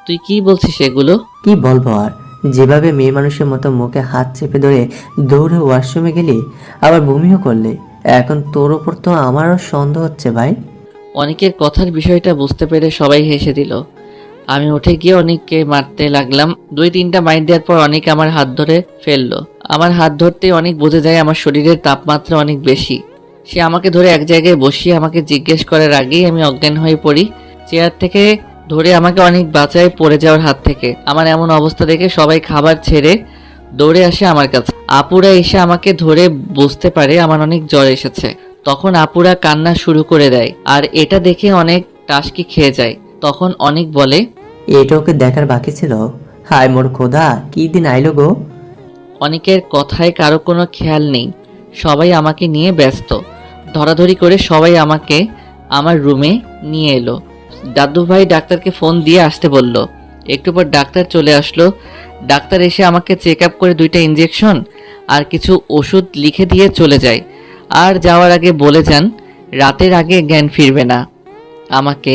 তুই কি বলছিস এগুলো? কি বলবো আর, যেভাবে মেয়ে মানুষের মতো মুখে হাত চেপে ধরে দৌড়ে ওয়াশরুমে গেলি, আবার বমিও করলে, এখন তোর ওপর তো আমারও সন্দেহ হচ্ছে ভাই। অনেকের কথার বিষয়টা বুঝতে পেরে সবাই হেসে দিল। আমি উঠে গিয়ে অনেককে মারতে লাগলাম। 2-3টা মাইর দেওয়ার পর অনেক আমার হাত ধরে ফেললো। আমার হাত ধরতে অনেক বোঝা যায় আমার শরীরের তাপমাত্রা অনেক বেশি। সে আমাকে ধরে এক জায়গায় বসিয়ে আমাকে জিজ্ঞেস করার আগেই আমি অজ্ঞান হয়ে পড়ি। চেয়ার থেকে ধরে আমাকে অনেক বাঁচায় পড়ে যাওয়ার হাত থেকে। আমার এমন অবস্থা দেখে সবাই খাবার ছেড়ে দৌড়ে আসে আমার কাছে। আপুরা এসে আমাকে ধরে বুঝতে পারে আমার অনেক জ্বর এসেছে। তখন আপুরা কান্না শুরু করে দেয়, আর এটা দেখে অনেক টাসকি খেয়ে যায়। তখন অনেক বলে, এটা ওকে দেখার বাকি ছিল। হায় মোর খোদা, কি দিন আইলো গো। অনেকের কথায় কারো কোনো খেয়াল নেই, সবাই আমাকে নিয়ে ব্যস্ত। ধরাধরি করে সবাই আমাকে আমার রুমে নিয়ে এলো। দাদু ভাই ডাক্তারকে ফোন দিয়ে আসতে বলল। একটু পর ডাক্তার চলে আসলো। ডাক্তার এসে আমাকে চেক আপ করে 2টা ইঞ্জেকশন আর কিছু ওষুধ লিখে দিয়ে চলে যায়। আর যাওয়ার আগে বলে যান রাতের আগে জ্ঞান ফিরবে না। আমাকে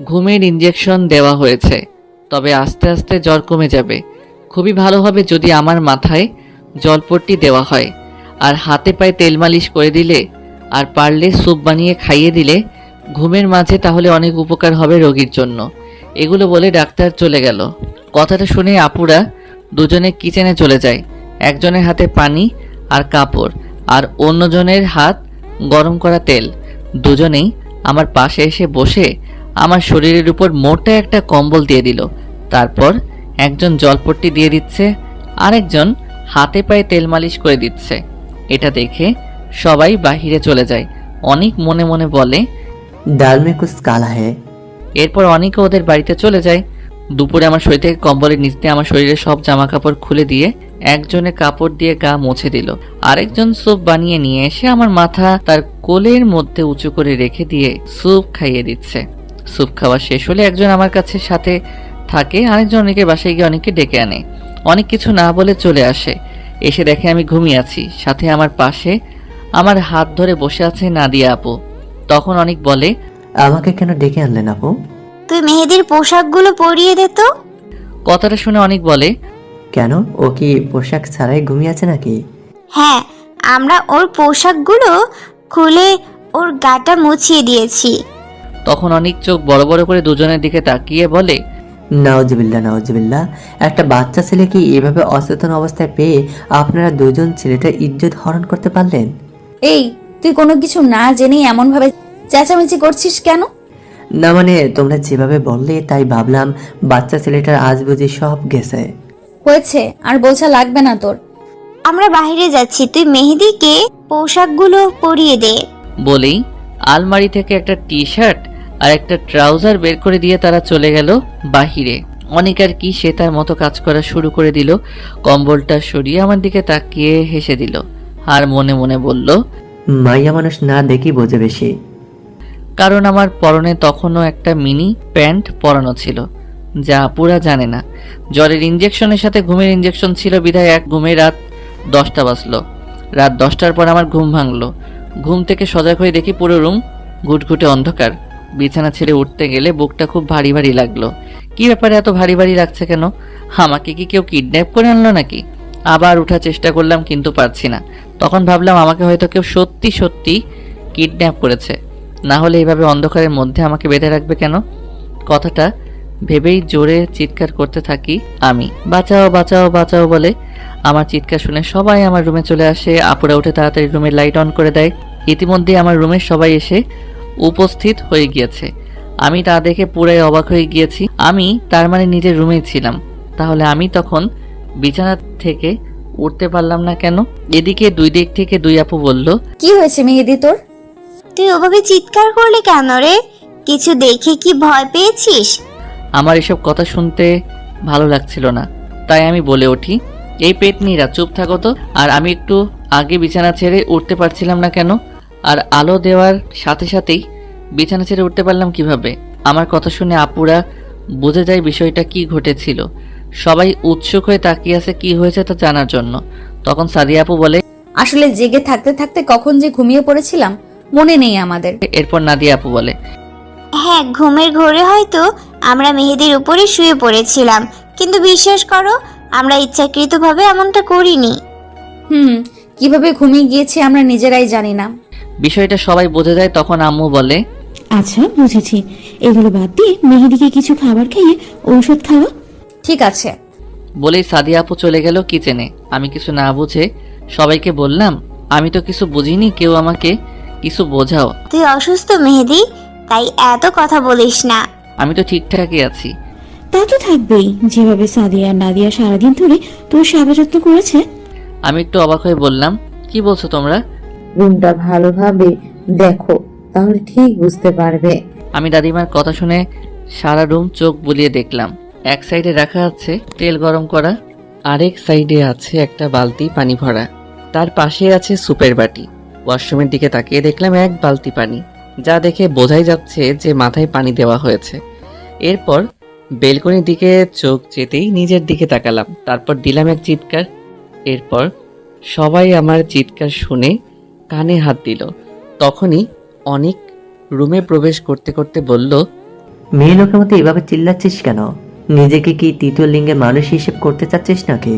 ঘুমের ইঞ্জেকশন দেওয়া হয়েছে, তবে আস্তে আস্তে জ্বর কমে যাবে। খুবই ভালো হবে যদি আমার মাথায় জলপট্টি দেওয়া হয় আর হাতে পায়ে তেল মালিশ করে দিলে আর পারলে স্যুপ বানিয়ে খাইয়ে দিলে ঘুমের মাঝে, তাহলে অনেক উপকার হবে রোগীর জন্য। এগুলো বলে ডাক্তার চলে গেল। কথাটা শুনে আপুরা দুজনে কিচেনে চলে যায়। একজনের হাতে পানি আর কাপড় আর অন্যজনের হাত গরম করা তেল। দুজনেই আমার পাশে এসে বসে আমার শরীরের উপর মোটা একটা কম্বল দিয়ে দিল। তারপর একজন জলপট্টি দিয়ে দিচ্ছে, আরেকজন হাতে পায়ে তেল মালিশ করে দিচ্ছে। এটা দেখে সবাই বাহিরে চলে যায়। অনেক মনে মনে বলে, ডাল মে কুছ কালা হে। এরপর অনেকে ওদের বাড়িতে চলে যায়। দুপুরে আমার শরীর থেকে কম্বলের নিচ দিয়ে আমার শরীরের সব জামা কাপড় খুলে দিয়ে একজনে কাপড় দিয়ে গা মুছে দিল। আরেকজন স্যুপ বানিয়ে নিয়ে এসে আমার মাথা তার কোলের মধ্যে উঁচু করে রেখে দিয়ে স্যুপ খাইয়ে দিচ্ছে। স্যুপ খাওয়া শেষ হলে একজন আমার কাছে সাথে থাকে, আরেকজন অনেকের বাসায় গিয়ে অনেককে ডেকে আনে। অনেক কিছু না বলে চলে আসে। এসে দেখে আমি ঘুমিয়ে আছি, সাথে আমার পাশে আমার হাত ধরে বসে আছে নাদিয়া আপু। তখন অনেক বলে, আমাকে কেন ডেকে আনলেন আপু? তুই মেহেদির পোশাকগুলো পরিয়ে দে তো। কথাটা শুনে অনেক বলে, কেন, ও কি পোশাক ছাড়াই ঘুমিয়ে আছে নাকি? হ্যাঁ, আমরা ওর পোশাকগুলো খুলে ওর গাটা মুছিয়ে দিয়েছি। তখন অনেক চোখ বড় বড় করে দুজনের দিকে তাকিয়ে বলে, নাউজুবিল্লাহ নাউজুবিল্লাহ, একটা বাচ্চা ছেলেকে এভাবে অচেতন অবস্থায় পেয়ে আপনারা দুজন ছেলেটার ইজ্জত হরণ করতে পারলেন? এই, তুই কোনো কিছু না জেনেই এমন ভাবে চেঁচামেচি করছিস কেন? না মানে তোমরা যেভাবে বললে তাই ভাবলাম বাচ্চা ছেলেটার আজ বুঝি সব গেছে। হয়েছে, আর বোঝা লাগবে না তোর। আমরা বাইরে যাচ্ছি, তুই মেহেদিকে পোশাকগুলো পরিয়ে দে। বলেই আলমারি থেকে একটা টি শার্ট আর একটা ট্রাউজার বের করে দিয়ে তারা চলে গেল বাহিরে। অনেক আর কি সে তার মতো কাজ করা শুরু করে দিল। কম্বলটা সরিয়ে আমার দিকে তাকিয়ে হেসে দিল আর মনে মনে বলল, মাইয়া মানুষ না দেখি বোঝে বেশি। কারণ আমার পরনে তখনও একটা মিনি প্যান্ট পরানো ছিল, যা আপুরা জানে না। জ্বরের ইঞ্জেকশনের সাথে ঘুমের ইঞ্জেকশন ছিল বিধায় এক ঘুমে রাত 10টা বাজলো। রাত 10টার পর আমার ঘুম ভাঙলো। ঘুম থেকে সজাগ হয়ে দেখি পুরো রুম ঘুটঘুটে অন্ধকার। বিছানা ছেড়ে উঠতে গেলে বুকটা খুব ভারী ভারী লাগলো। কি ব্যাপারে এত ভারী ভারী লাগছে কেন? আমাকে কি কেউ কিডন্যাপ করে আনলো নাকি? আবার উঠার চেষ্টা করলাম কিন্তু পারছি না। তখন ভাবলাম আমাকে হয়তো কেউ সত্যি সত্যি কিডন্যাপ করেছে, না হলে এইভাবে অন্ধকারের মধ্যে আমাকে বেঁধে রাখবে কেন? কথাটা ভেবেই জোরে চিৎকার করতে থাকি আমি, বাঁচাও বাঁচাও বাঁচাও বলে। আমার চিৎকার শুনে সবাই আমার রুমে চলে আসে। আপুরা উঠে তাড়াতাড়ি রুমের লাইট অন করে দেয়। ইতিমধ্যে আমার রুমের সবাই এসে উপস্থিত হয়ে গিয়েছে। আমি তা দেখে পুরাই অবাক হয়ে গিয়েছি। আমি তার মানে নিজের রুমেই ছিলাম, তাহলে আমি তখন বিছানা থেকে উঠতে পারলাম না কেন? এদিকে দুই দিক থেকে দুই আপু বলল, কি হয়েছে মেহেদি তোর? তুই ওভাবে চিৎকার করলি কেন রে? কিছু দেখে কি ভয় পেয়েছিস? আমার এসব কথা শুনতে ভালো লাগছিল না, তাই আমি বলে উঠি, এই পেটনিরা চুপ থাকো তো। আর আমি একটু আগে বিছানা ছেড়ে উঠতে পারছিলাম না কেন? আর আলো দেওয়ার সাথে সাথেই বিছানা ছেড়ে উঠতে পারলাম কিভাবে? আমার কথা শুনে আপুরা বুঝে যায় বিষয়টা কি ঘটেছিল। সবাই উৎসুক হয়ে তাকিয়ে আছে কি হয়েছে তা জানার জন্য। তখন সাদিয়া আপু বলে, আসলে জেগে থাকতে থাকতে কখন যে ঘুমিয়ে পড়েছিলাম মনে নেই আমাদের। এরপর নাদিয়া আপু বলে, হ্যাঁ, ঘুমের ঘোরে হয়তো আমরা মেহেদির উপরে শুয়ে পড়েছিলাম, কিন্তু বিশ্বাস করো আমরা ইচ্ছাকৃতভাবে এমনটা করিনি। কিভাবে ঘুমিয়ে গিয়েছি আমরা নিজেরাই জানি না। বিষয়টা সবাই বোঝে যায়। তখন আম্মু বলে, আচ্ছা বুঝেছি, এগুলো বাদ দিয়ে মেহেদিকে কিছু খাবার খাইয়ে ঔষধ খাওয়া। ঠিক আছে। বলেই সাদিয়া আপু চলে গেল কিচেনে। আমি কিছু না বুঝে সবাইকে বললাম, আমি তো কিছু বুঝিনি, কেউ আমাকে কিছু বোঝাও। তুই অসুস্থ মেহেদি, তাই এত কথা বলিস না। আমি তো ঠিকঠাকই আছি। তা তো থাকবেই, যেভাবে সাদিয়া আর নাদিয়া সারাদিন ধরে তোর সেবা যত্ন করেছে। আমি একটু অবাক হয়ে বললাম, কি বলছো তোমরা? রুমটা ভালোভাবে দেখো, তাহলে ঠিক বুঝতে পারবে। আমি দাদিমার কথা শুনে সারা রুম চোখ বুলিয়ে দেখলাম। এক সাইডে রাখা আছে তেল গরম করা, আরেক সাইডে আছে একটা বালতি পানি ভরা, তার পাশে আছে সুপের বাটি। ওয়াশরুমের দিকে তাকিয়ে দেখলাম এক বালতি পানি, যা দেখে বোঝাই যাচ্ছে যে মাথায় পানি দেওয়া হয়েছে। এরপর বেলকনির দিকে চোখ যেতেই নিজের দিকে তাকালাম, তারপর দিলাম এক চিৎকার। এরপর সবাই আমার চিৎকার শুনে কানে হাত দিল। তখনই অনেক রুমে প্রবেশ করতে করতে বলল, মেয়ে লোকের মতো এভাবে চিল্লাচ্ছিস কেন? নিজেকে কি তৃতীয় লিঙ্গের মানুষ হিসেব করতে চাচ্ছিস নাকি?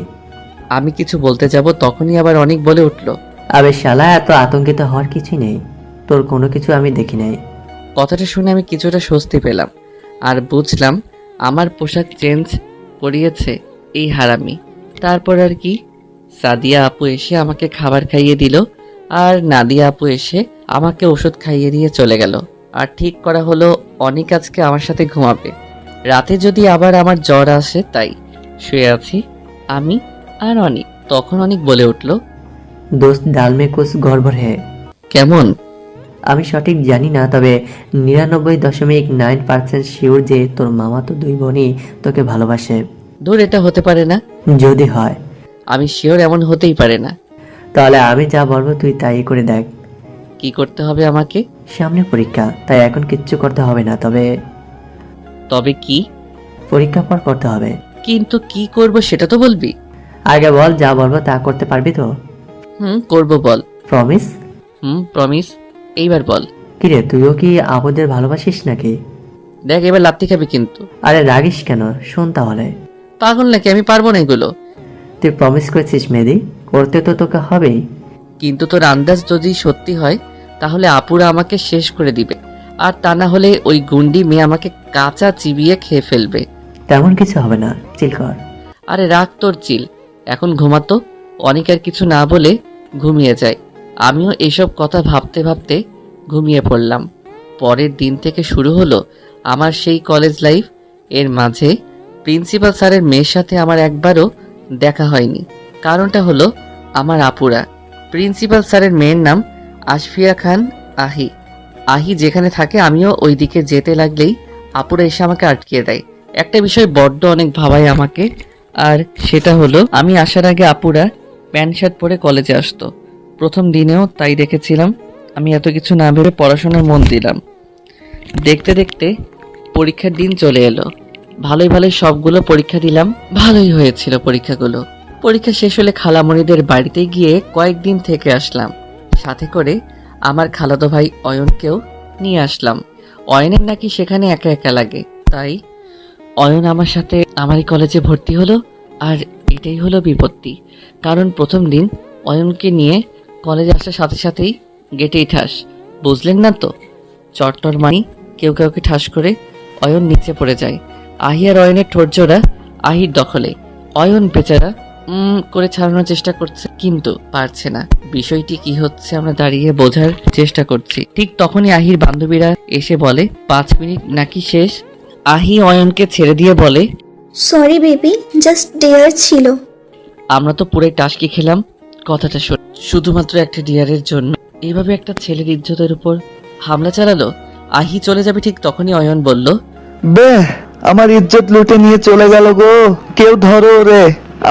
আমি কিছু বলতে যাব, তখনই আবার অনেক বলে উঠল, আবে শালা, এত আতঙ্কিত হওয়ার কিছুই নেই, তোর কোনো কিছু আমি দেখি নাই। কথাটা শুনে আমি কিছুটা স্বস্তি পেলাম আর বুঝলাম আমার পোশাক চেঞ্জ করিয়েছে এই হারামি। তারপর আর কি, সাদিয়া আপু এসে আমাকে খাবার খাইয়ে দিল আর নাদিয়া আপু এসে আমাকে ওষুধ খাইয়ে দিয়ে চলে গেল। আর ঠিক করা হলো অনেক আজকে আমার সাথে ঘুমাবে, রাতে যদি আবার আমার জ্বর আসে। তাই শুয়ে আছি আমি আর অনিক। তখন অনিক বলে উঠল, দোস্ত ডাল মে কুছ গড়বড় হে। কেমন? আমি সঠিক জানি না, তবে 99.9% শিওর যে তোর মামা তো দুই বোনই তোকে ভালোবাসে। দূর, এটা হতে পারে না। যদি হয়, আমি শিওর এমন হতেই পারে না। তাহলে আমি যা বলবো তুই তাই করে দেখ। কি করতে হবে আমাকে? সামনে পরীক্ষা, তাই এখন কিচ্ছু করতে হবে না, তবে তবে কি? পরীক্ষা পর করতে হবে। কিন্তু কি করব সেটা তো বলবি। আগে বল, যা বলবো তা করতে পারবি তো? করব, বল। প্রমিস? প্রমিস। এইবার বল। কিরে, তুইও কি আপুদের ভালোবাসিস নাকি? দেখ, এবার লাত্তি খাবি কিন্তু। আরে রাগিস কেন, শোন তাহলে। পাগল নাকি? আমি পারবো না এগুলো। তুই প্রমিস করেছিস মেহেদি, করতে তো তোকে হবেই। কিন্তু তোর আন্দাজ যদি সত্যি হয় তাহলে আপুরা আমাকে শেষ করে দিবে, আর তা না হলে ওই গুন্ডি মেয়ে আমাকে কাঁচা চিবিয়ে খেয়ে ফেলবে। তেমন কিছু হবে না, চিল কর। আরে রাখ তোর চিল, এখন ঘুমাতো। অনেক আর কিছু না বলে ঘুমিয়ে যায়। আমিও এইসব কথা ভাবতে ভাবতে ঘুমিয়ে পড়লাম। পরের দিন থেকে শুরু হলো আমার সেই কলেজ লাইফ। এর মাঝে প্রিন্সিপাল স্যারের মেয়ের সাথে আমার একবারও দেখা হয়নি। কারণটা হলো আমার আপুরা। প্রিন্সিপাল স্যারের মেয়ের নাম আশফিয়া খান আহি। আহি যেখানে থাকে আমিও ওই দিকে যেতে লাগলেই আপুরা এসে আমাকে আটকিয়ে দেয়। একটা বিষয় বড্ড অনেক ভাবায় আমাকে, আর সেটা হলো আমি আসার আগে আপুরা প্যান্ট শার্ট পরে কলেজে আসতো। প্রথম দিনেও তাই দেখেছিলাম। আমি এত কিছু না ভেবে পড়াশোনায় মন দিলাম। দেখতে দেখতে পরীক্ষার দিন চলে এলো। ভালোই ভালোই সবগুলো পরীক্ষা দিলাম। ভালোই হয়েছিল পরীক্ষাগুলো। পরীক্ষা শেষ হলে খালামণিদের বাড়িতে গিয়ে কয়েকদিন থেকে আসলাম। সাথে করে আমার খালাতো ভাই অয়নকেও নিয়ে আসলাম। অয়নের নাকি সেখানে একা একা লাগে, তাই অয়ন আমার সাথে আমারই কলেজে ভর্তি হলো। আর এটাই হলো বিপত্তি, কারণ প্রথম দিন অয়নকে নিয়ে কলেজে আসার সাথে সাথেই গেটেই ঠাস। বুঝলেন না তো? চট্টর মানি কেউ কাউকে ঠাস করে অয়ন নিচে পড়ে যায়। আহি আর অয়নের ঠোঁটজোড়া আহির দখলে। অয়ন বেচারা করে ছাড়ানোর চেষ্টা করছে, কিন্তু পারছে না। বিষয়টি কি হচ্ছে আমরা দাঁড়িয়ে বোঝার চেষ্টা করছি। ঠিক তখনই আহির বান্ধবীরা এসে বলে 5 মিনিট নাকি শেষ। আহি অয়নকে ছেড়ে দিয়ে বলে, সরি বেবি, জাস্ট ডেয়ার ছিল। আমরা তো পুরো টাস্কি খেলাম। কথাটা শুধুমাত্র একটা ডিয়ারের জন্য এইভাবে একটা ছেলের ইজ্জতের উপর হামলা চালালো। আহি চলে যাবে ঠিক তখনই অয়ন বলল, বে, আমার ইজ্জত লুটে নিয়ে চলে গেল গো। কেউ ধরো রে,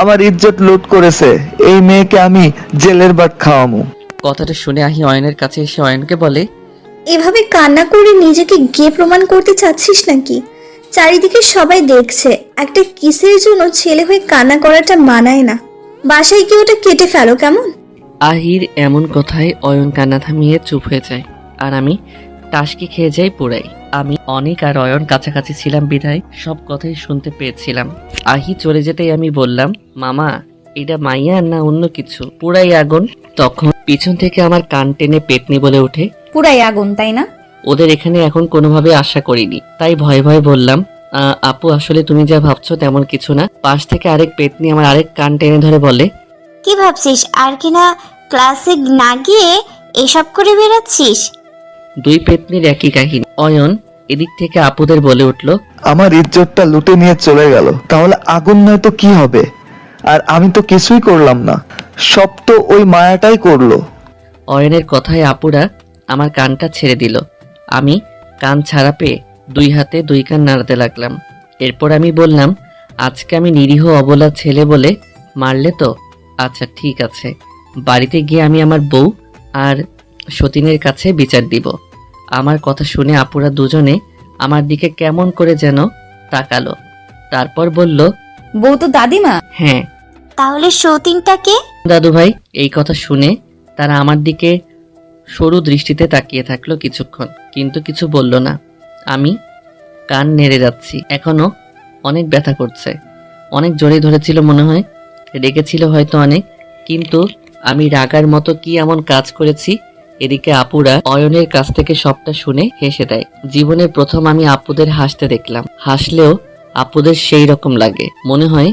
আমার ইজ্জত লুট করেছে। এই মেয়েকে আমি জেলের ভাত খাওয়ামু। কথাটা শুনে আহি অয়নের কাছে এসে অয়নকে বলে, এভাবে কান্না করে নিজেকে গে প্রমাণ করতে চাচ্ছিস নাকি? চারিদিকে সবাই দেখছে। একটা কিসের জন্য ছেলে হয়ে কান্না করাটা মানায় না। বাসায় কি ওটা কেটে ফেলো কেমন? আহির এমন কথায় অয়ন কান্না থামিয়ে চুপ হয়ে যায়, আর আমি টাসকি খেয়ে যাই পুরাই। আমি অনেক আর অয়ন কাছাকাছি ছিলাম বিধায় সব কথাই শুনতে পেয়েছিলাম। আহি চলে যেতেই আমি বললাম, মামা এটা মাইয়া না অন্য কিছু? পুরাই আগুন। তখন পিছন থেকে আমার কান টেনে পেতনি বলে ওঠে, পুরাই আগুন তাই না? ওদের এখানে এখন কোনোভাবে আশা করিনি, তাই ভয়ে ভয়ে বললাম, আপু আসলে তুমি যা ভাবছো তেমন কিছু না। পাশ থেকে আরেক পেতনি আমার আরেক কান টেনে ধরে বলে, কি ভাবছিস? আর কিনা ক্লাসে না গিয়ে এসব করে বেড়াচ্ছিস? দুই পেতনির একই কাহিনী। অয়ন এদিক থেকে আপুদের বলে উঠল, আমার ইজ্জতটা লুটে নিয়ে চলে গেল, তাহলে আগুন নয় তো কি হবে? আর আমি তো কিছুই করলাম না, সব তো ওই মায়াটাই করলো। অয়নের কথায় আপুরা আমার কানটা ছেড়ে দিল। আমি কান ছাড়া পেয়ে 2 হাতে 2 কান নাড়াতে লাগলাম। এরপর আমি বললাম, আজকে আমি নিরীহ অবলা ছেলে বলে মারলে তো? আচ্ছা ঠিক আছে, বাড়িতে গিয়ে আমি আমার বউ আর সতীনের কাছে বিচার দিব। আমার কথা শুনে আপুরা দুজনে আমার দিকে কেমন করে যেন তাকালো। তারপর বলল, বউ তো দাদিমা। হ্যাঁ। তাহলে সতীনটাকে? দাদু ভাই এই কথা শুনে তারা আমার দিকে সরু দৃষ্টিতে তাকিয়ে থাকলো কিছুক্ষণ, কিন্তু কিছু বলল না। আমি কান নেড়ে যাচ্ছি, এখনো অনেক ব্যথা করছে। অনেক জোরে ধরেছিল মনে হয়, রেগেছিল হয়তো অনেক, কিন্তু আমি রাগার মতো কি এমন কাজ করেছি? এদিকে আপুরা অয়নের কাছ থেকে সবটা শুনে হেসে দেয়। জীবনে প্রথম আমি আপুদের হাসতে দেখলাম। হাসলেও আপুদের সেই রকম লাগে, মনে হয়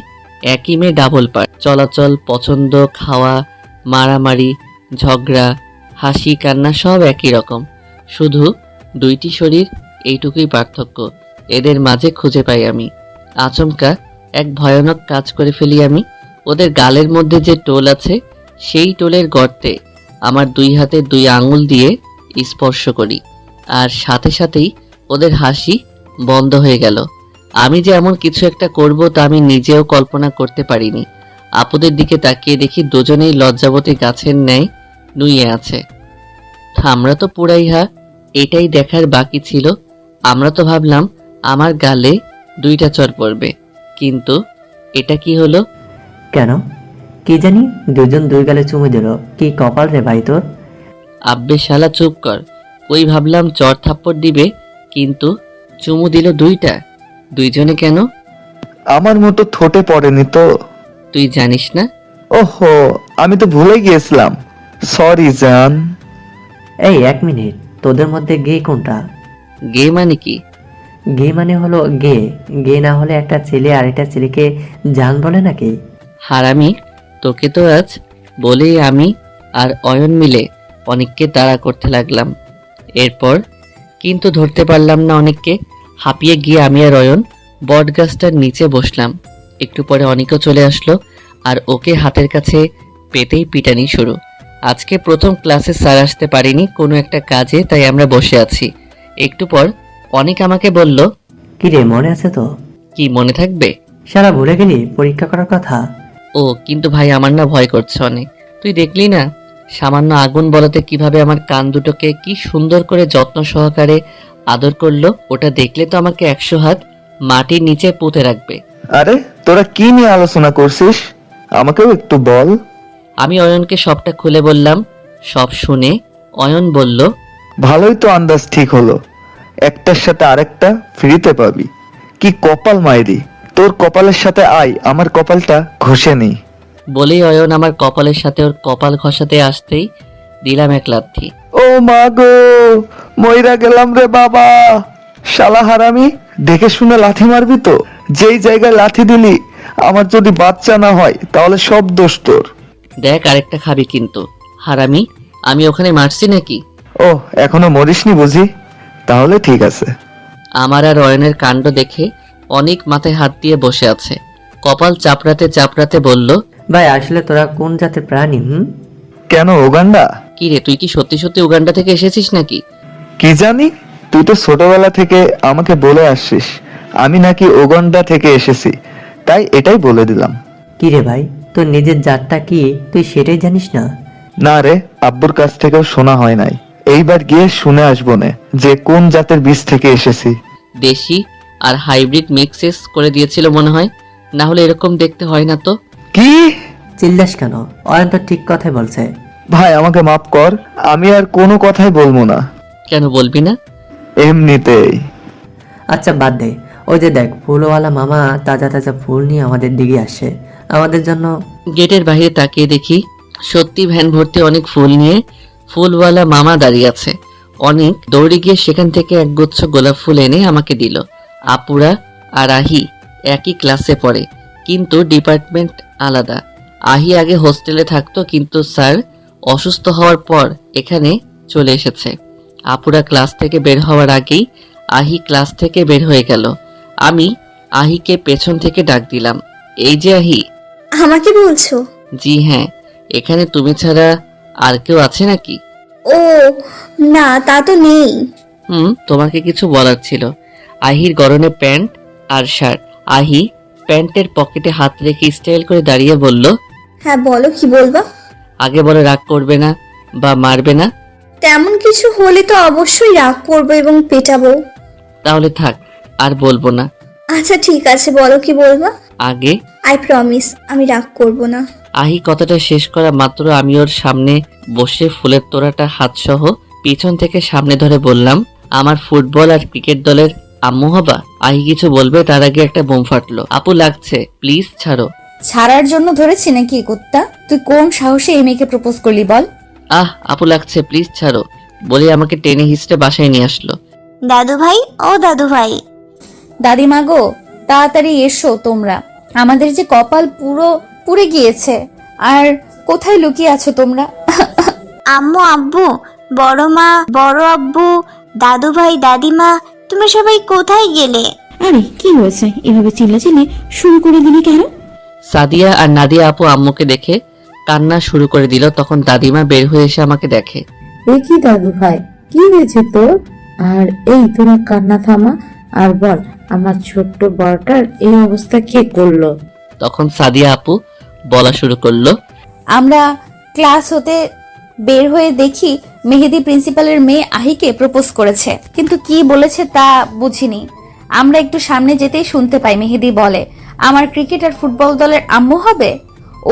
একই মেয়ে ডাবল পার্ট। চলাচল, পছন্দ, খাওয়া, মারামারি, ঝগড়া, হাসি, কান্না সব একই রকম। শুধু 2টি শরীর, এইটুকুই পার্থক্য এদের মাঝে খুঁজে পাই আমি। আচমকা এক ভয়ানক কাজ করে ফেলি আমি। ওদের গালের মধ্যে যে টোল আছে, সেই টোলের গর্তে আমার 2 হাতে 2 আঙুল দিয়ে স্পর্শ করি, আর সাথে সাথেই ওদের হাসি বন্ধ হয়ে গেল। আমি যে এমন কিছু একটা করব তা আমি নিজেও কল্পনা করতে পারিনি। আপুদের দিকে তাকিয়ে দেখি দুজনেই লজ্জাবতী গাছের ন্যায় নুয়ে আছে। আমরা তো পুরাই এটাই দেখার বাকি ছিল। আমরা তো ভাবলাম আমার গালে 2টা চড় পড়বে, কিন্তু এটা কি হলো? কেন কি জানি দুজন 2 গালে চুমু দিল, কি কপাল রে ভাই তোর। আব্বে শালা চুপ কর। ওই ভাবলাম চড় থাপ্পড় দিবে, কিন্তু চুমু দিল 2টা। 2 জনে কেন? আমার মতো ঠোঁটে পড়েনি তো। তুই জানিস না? ওহো, আমি তো ভুলে গিয়েছিলাম, সরি জান। এই 1 মিনিট, তোদের মধ্যে গে কোনটা? গে মানে কি? গে মানে হলো গে। গে না হলে একটা ছেলে আরেকটা ছেলেকে জান বলে নাকি? হারামি, তোকে তো আজ বলেই আমি আর অয়ন মিলে অনেককে তাড়া করতে লাগলাম। এরপর কিন্তু ধরতে পারলাম না অনেককে। হাঁপিয়ে গিয়ে আমি আর অয়ন বটগাছটার নিচে বসলাম। একটু পরে অনেকও চলে আসলো, আর ওকে হাতের কাছে পেতেই পিটানি শুরু। আজকে প্রথম ক্লাসে স্যার আসতে পারিনি কোনো একটা কাজে, তাই আমরা বসে আছি। একটু পর অনেক আমাকে বলল, কি রে, মনে আছে তো? কি মনে থাকবে? সারা ভুলে গেলি পরীক্ষা করার কথা? ও কিন্তু ভাই আমার না ভয় করছে অনেক। তুই দেখলি না সামান্য আগুন বলাতে কিভাবে আমার কান দুটোকে কি সুন্দর করে যত্ন সহকারে আদর করলো। ওটা দেখলে তো আমাকে 100 হাত মাটির নিচে পুঁতে রাখবে। আরে তোরা কি নিয়ে আলোচনা করছিস, আমাকেও একটু বল। আমি অয়নকে সবটা খুলে বললাম। সব শুনে অয়ন বলল, ভালোই তো আন্দাজ ঠিক হলো, একটার সাথে আরেকটা ফ্রিতে পাবি। কি কপাল মাইরি, তোর কপালের সাথে আই আমার কপালটা ঘষে নেই। বলেই অয়ন আমার কপালের সাথে ওর কপাল ঘষাতে আসতেই দিলাম এক লাথি। ও মা গো, মইরা গেলাম রে বাবা। শালা হারামি, দেখে শুনে লাথি মারবি তো। যেই জায়গায় লাথি দিলি আমার যদি বাচ্চা না হয় তাহলে সব দোষ তোর। দেখ আরেকটা খাবি কিন্তু। হারামি, আমি ওখানে মারছি নাকি? ও এখনো মরিসনি বুঝি, তাহলে ঠিক আছে। আমার আর অয়নের কাণ্ড দেখে অনেক মাথায় হাত দিয়ে বসে আছে। কপাল চাপড়াতে চাপড়াতে বলল, ভাই আসলে তোরা কোন জাতের প্রাণী? কেন উগান্ডা? কি রে, তুই কি সত্যি সত্যি উগান্ডা থেকে এসেছিস নাকি? কি জানি, তুই তো ছোটবেলা থেকে আমাকে বলে আসছিস আমি নাকি উগান্ডা থেকে এসেছি, তাই এটাই বলে দিলাম। কি রে ভাই, তোর নিজের জাতটা কি তুই সেটাই জানিস না? না রে, আব্বুর কাছ থেকেও শোনা হয় নাই, এইবার গিয়ে শুনে আসবো না যে কোন জাতের বীজ থেকে এসেছি। দেশি আর হাইব্রিড মিক্সেস করে দিয়েছিল মনে হয়, না হলে এরকম দেখতে হয় না তো। কি চিল্লাস কেন? অয়ন তো ঠিক কথাই বলছে। ভাই আমাকে মাফ কর, আমি আর কোনো কথাই বলবো না। কেন বলবি না? এমনিতেই। আচ্ছা বাদ দে, ওই যে দেখ ফুলওয়ালা মামা তাজা তাজা ফুল নিয়ে আমাদের দিকে আসে আমাদের জন্য। গেটের বাইরে তাকিয়ে দেখি সত্যি ভ্যান ভর্তি অনেক ফুল নিয়ে ফুলওয়ালা মামা দাঁড়িয়ে আছে। অনেক দৌড়ে গিয়ে সেখান থেকে একগুচ্ছ গোলাপ ফুল এনে আমাকে দিল। আপুরা আর আহি একই ক্লাসে পড়ে, কিন্তু ডিপার্টমেন্ট আলাদা। আহি আগে হোস্টেলে থাকতো, কিন্তু স্যার অসুস্থ হওয়ার পর এখানে চলে এসেছে। আপুরা ক্লাস থেকে বের হওয়ার আগেই আহি ক্লাস থেকে বের হয়ে গেল। আমি আহিকে পেছন থেকে ডাক দিলাম, এই যে আহি। আমাকে বলছো? জি হ্যাঁ, এখানে তুমি ছাড়া আর কেউ আছে নাকি? ও না, তা তো নেই। তোমাকে কিছু বলার ছিল। আহির গরনে প্যান্ট আর শার্ট। আহি প্যান্টের পকেটে হাত রেখে স্টাইল করে দাঁড়িয়ে বলল, হ্যাঁ বলো, কি বলবা? আগে বলে রাগ করবে না বা মারবে না? তেমন কিছু হলে তো অবশ্যই রাগ করবো এবং পেটাবো। তাহলে থাক, আর বলবো না। আচ্ছা ঠিক আছে, বলো কি বলবা। আগে আই প্রমিস আমি রাগ করব না। আহি কথাটা শেষ করা মাত্র আমি ওর সামনে বসে ফুলের তোড়াটা হাতসহ পিছন থেকে সামনে ধরে বললাম, আমার ফুটবল আর ক্রিকেট দলের আম্মু হবা। আহি কিছু বলবে তার আগে একটা বোম ফাটলো। আপু লাগছে, প্লিজ ছাড়ো। ছাড়ার জন্য ধরেছি নাকি কুত্তা? তুই কোন সাহসে এই মেয়েকে প্রপোজ করলি বল? আপু লাগছে, প্লিজ ছাড়ো বলে আমাকে টেনে হিস্টে বাসায় নিয়ে আসলো। দাদু ভাই, ও দাদু ভাই। দাদিমা গো, তাড়াতাড়ি এসো তোমরা। আমাদের যে কপাল পুরো পুড়ে গিয়েছে। আর কোথায় লুকিয়ে আছো তোমরা? আম্মু, আব্বু, বড় মা, বড় আব্বু, দাদু ভাই, দাদিমা, তোমরা সবাই কোথায় গেলে? আরে কি হয়েছে, এভাবে চিল্লাচিল্লি শুরু করে দিলি কেন? সাদিয়া আর নাদিয়া আপু আম্মুকে দেখে কান্না শুরু করে দিল। তখন দাদিমা বের হয়ে এসে আমাকে দেখে। এ কি দাদু ভাই, কি হয়েছে তোর? আর এই তোরা কান্না থামা আর বল, আমার ছোট্ট বড়টার এই অবস্থা কে করলো? তখন সাদিয়া আপু বলা শুরু করলো, আমরা ক্লাস হতে বের হয়ে দেখি মেহেদি প্রিন্সিপালের মেয়ে আহিকে প্রপোজ করেছে, কিন্তু কি বলেছে তা বুঝিনি। আমরা একটু সামনে যেতেই শুনতে পাই মেহেদি বলে, আমার ক্রিকেট আর ফুটবল দলের আম্মু হবে।